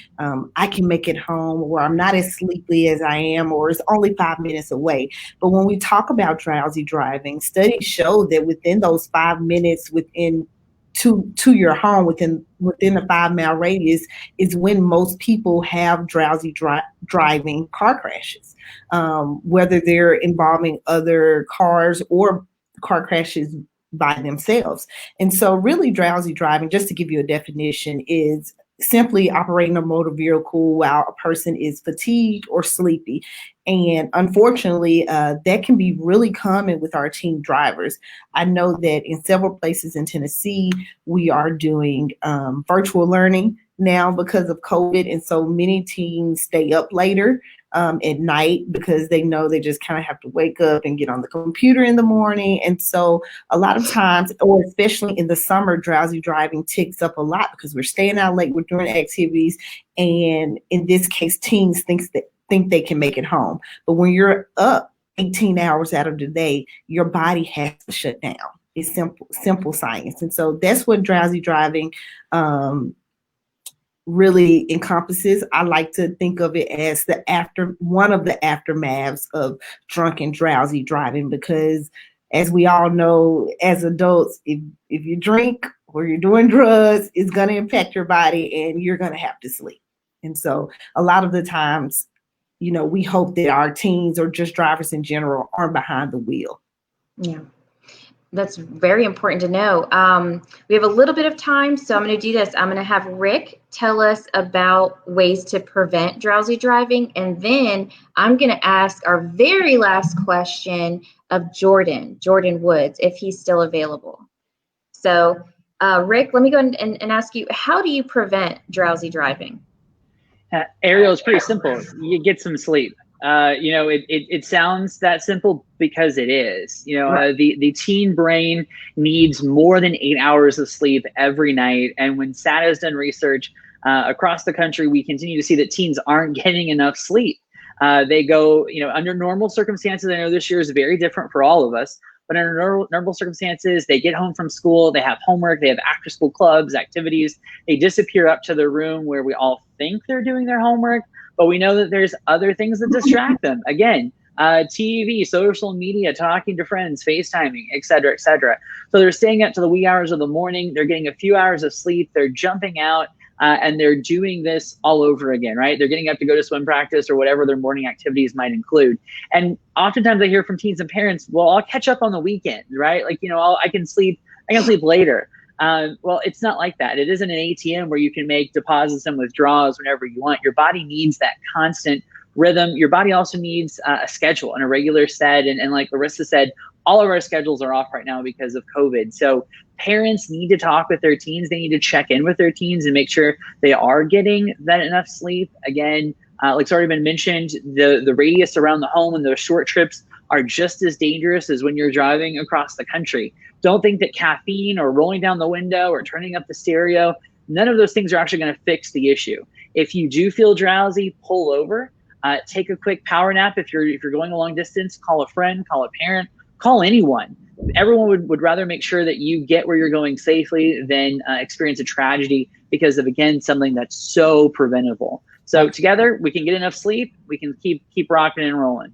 Speaker 2: I can make it home, or I'm not as sleepy as I am, or it's only 5 minutes away. But when we talk about drowsy driving, studies show that within those 5 minutes within to your home, within a 5-mile radius, is when most people have drowsy driving car crashes, whether they're involving other cars or car crashes by themselves. And so really drowsy driving, just to give you a definition, is simply operating a motor vehicle while a person is fatigued or sleepy. And unfortunately, that can be really common with our teen drivers. I know that in several places in Tennessee, we are doing virtual learning now because of COVID. And so many teens stay up later at night because they know they just kind of have to wake up and get on the computer in the morning. And so a lot of times, or especially in the summer, drowsy driving ticks up a lot because we're staying out late, we're doing activities. And in this case, teens think they can make it home. But when you're up 18 hours out of the day, your body has to shut down. It's simple science. And so that's what drowsy driving really encompasses. I like to think of it as one of the aftermaths of drunk and drowsy driving, because as we all know, as adults, if you drink or you're doing drugs, it's going to impact your body and you're going to have to sleep. And so a lot of the times, we hope that our teens or just drivers in general aren't behind the wheel.
Speaker 1: Yeah. That's very important to know. We have a little bit of time, so I'm going to do this. I'm going to have Rick tell us about ways to prevent drowsy driving, and then I'm going to ask our very last question of Jordan Woods, if he's still available. So, Rick, let me go and ask you, how do you prevent drowsy driving?
Speaker 3: Ariel, is pretty simple. You get some sleep. It sounds that simple because it is. The teen brain needs more than 8 hours of sleep every night. And when SAT has done research across the country, we continue to see that teens aren't getting enough sleep. They go, under normal circumstances, I know this year is very different for all of us, but under normal circumstances, they get home from school, they have homework, they have after school clubs, activities, they disappear up to the room where we all think they're doing their homework. But we know that there's other things that distract them. Again, TV, social media, talking to friends, FaceTiming, et cetera, et cetera. So they're staying up to the wee hours of the morning. They're getting a few hours of sleep. They're jumping out and they're doing this all over again, right? They're getting up to go to swim practice or whatever their morning activities might include. And oftentimes I hear from teens and parents, well, I'll catch up on the weekend, right? Like, I can sleep later. Well, it's not like that. It isn't an ATM where you can make deposits and withdrawals whenever you want. Your body needs that constant rhythm. Your body also needs a schedule and a regular set. And like Larissa said, all of our schedules are off right now because of COVID. So parents need to talk with their teens. They need to check in with their teens and make sure they are getting that enough sleep. Again, like it's already been mentioned, the radius around the home and those short trips are just as dangerous as when you're driving across the country. Don't think that caffeine or rolling down the window or turning up the stereo, none of those things are actually going to fix the issue. If you do feel drowsy, pull over, take a quick power nap. If you're going a long distance, call a friend, call a parent, call anyone. Everyone would rather make sure that you get where you're going safely than experience a tragedy because of, again, something that's so preventable. So together we can get enough sleep. We can keep rocking and rolling.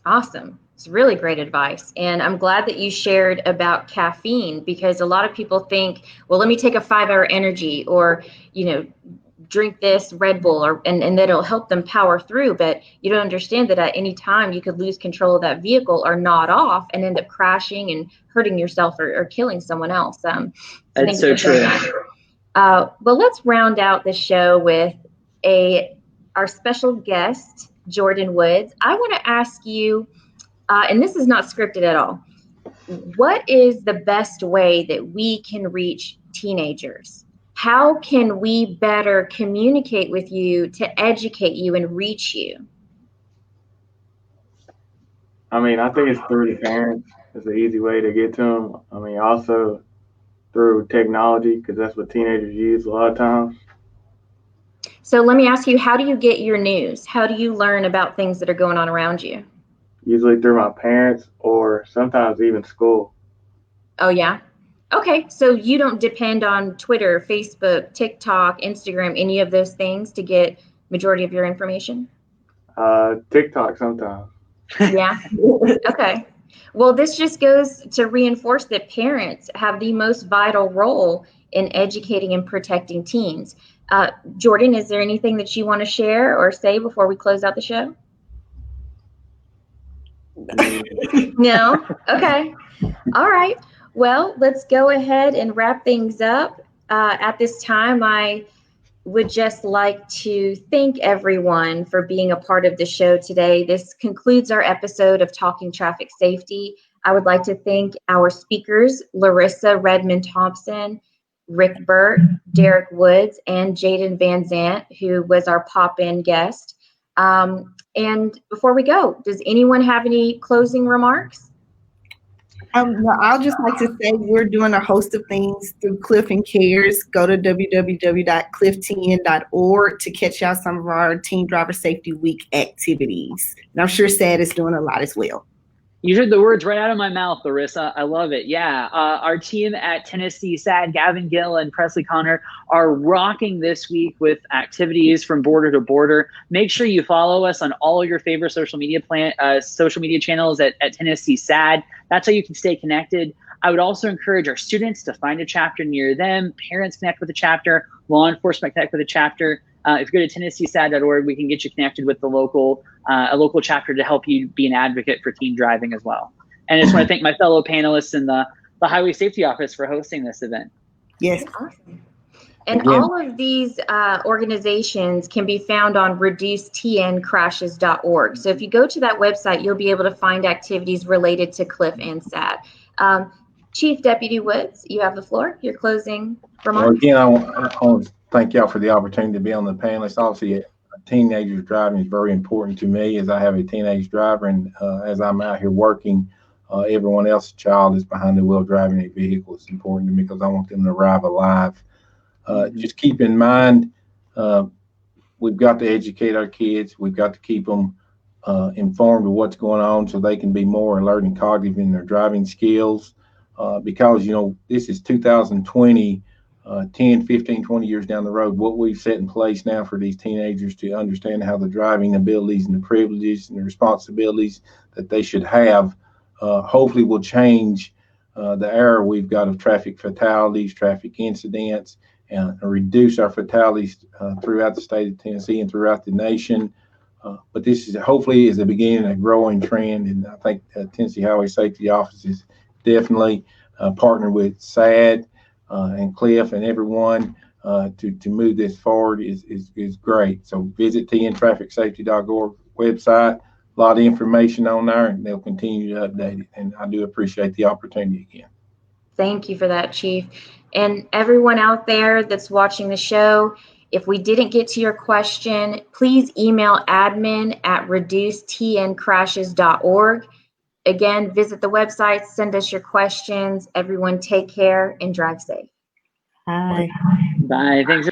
Speaker 1: Awesome. It's really great advice. And I'm glad that you shared about caffeine, because a lot of people think, well, let me take a 5-hour energy or, drink this Red Bull and that'll help them power through. But you don't understand that at any time you could lose control of that vehicle or nod off and end up crashing and hurting yourself or killing someone else.
Speaker 3: That's so true.
Speaker 1: Well, let's round out the show with our special guest, Jordan Woods. I want to ask you, and this is not scripted at all, what is the best way that we can reach teenagers? How can we better communicate with you to educate you and reach you?
Speaker 5: I think it's through the parents. It's an easy way to get to them. Also through technology, because that's what teenagers use a lot of times.
Speaker 1: So let me ask you, how do you get your news? How do you learn about things that are going on around you?
Speaker 5: Usually through my parents or sometimes even school.
Speaker 1: Oh, yeah? Okay, so you don't depend on Twitter, Facebook, TikTok, Instagram, any of those things to get majority of your information?
Speaker 5: TikTok sometimes.
Speaker 1: Yeah? Okay. Well, this just goes to reinforce that parents have the most vital role in educating and protecting teens. Jordan, is there anything that you want to share or say before we close out the show? No? Okay. All right. Well, let's go ahead and wrap things up. At this time, I would just like to thank everyone for being a part of the show today. This concludes our episode of Talking Traffic Safety. I would like to thank our speakers, Larissa Redmond Thompson, Rick Burt, Derek Woods, and Jaden Van Zant, who was our pop-in guest. And before we go, does anyone have any closing remarks?
Speaker 2: Well, I'll just like to say we're doing a host of things through Cliff and Cares. Go to www.clifftn.org to catch out some of our Teen Driver Safety Week activities. And I'm sure SAD is doing a lot as well.
Speaker 3: You heard the words right out of my mouth, Larissa. I love it. Yeah, our team at Tennessee SAD, Gavin Gill and Presley Connor, are rocking this week with activities from border to border. Make sure you follow us on all your favorite social media channels at Tennessee SAD. That's how you can stay connected. I would also encourage our students to find a chapter near them. Parents connect with a chapter. Law enforcement connect with a chapter. If you go to TennesseeSAD.org, we can get you connected with a local chapter to help you be an advocate for teen driving as well. And I just want to thank my fellow panelists in the Highway Safety Office for hosting this event.
Speaker 2: Yes.
Speaker 1: Awesome. And all of these organizations can be found on reducetncrashes.org. So if you go to that website, you'll be able to find activities related to Cliff and SAD. Chief Deputy Woods, you have the floor. Your closing remarks.
Speaker 4: Well, again, I want to thank y'all for the opportunity to be on the panel. It's obviously teenagers driving is very important to me, as I have a teenage driver, and as I'm out here working, everyone else's child is behind the wheel driving a vehicle. It's important to me because I want them to arrive alive. Just keep in mind, we've got to educate our kids. We've got to keep them informed of what's going on so they can be more alert and cognitive in their driving skills. Because, you know, this is 2020, 10, 15, 20 years down the road. What we've set in place now for these teenagers to understand how the driving abilities and the privileges and the responsibilities that they should have, hopefully will change the era we've got of traffic fatalities, traffic incidents, and reduce our fatalities throughout the state of Tennessee and throughout the nation. But this is hopefully is the beginning of a growing trend, and I think Tennessee Highway Safety Office is definitely partnered with SAD and Cliff and everyone to move this forward is great. So visit tntrafficsafety.org website. A lot of information on there, and they'll continue to update it. And I do appreciate the opportunity again.
Speaker 1: Thank you for that, Chief. And everyone out there that's watching the show, if we didn't get to your question, please email admin@reducetncrashes.org. Again, visit the website, send us your questions. Everyone take care and drive safe.
Speaker 2: Bye.
Speaker 3: Bye. Thanks.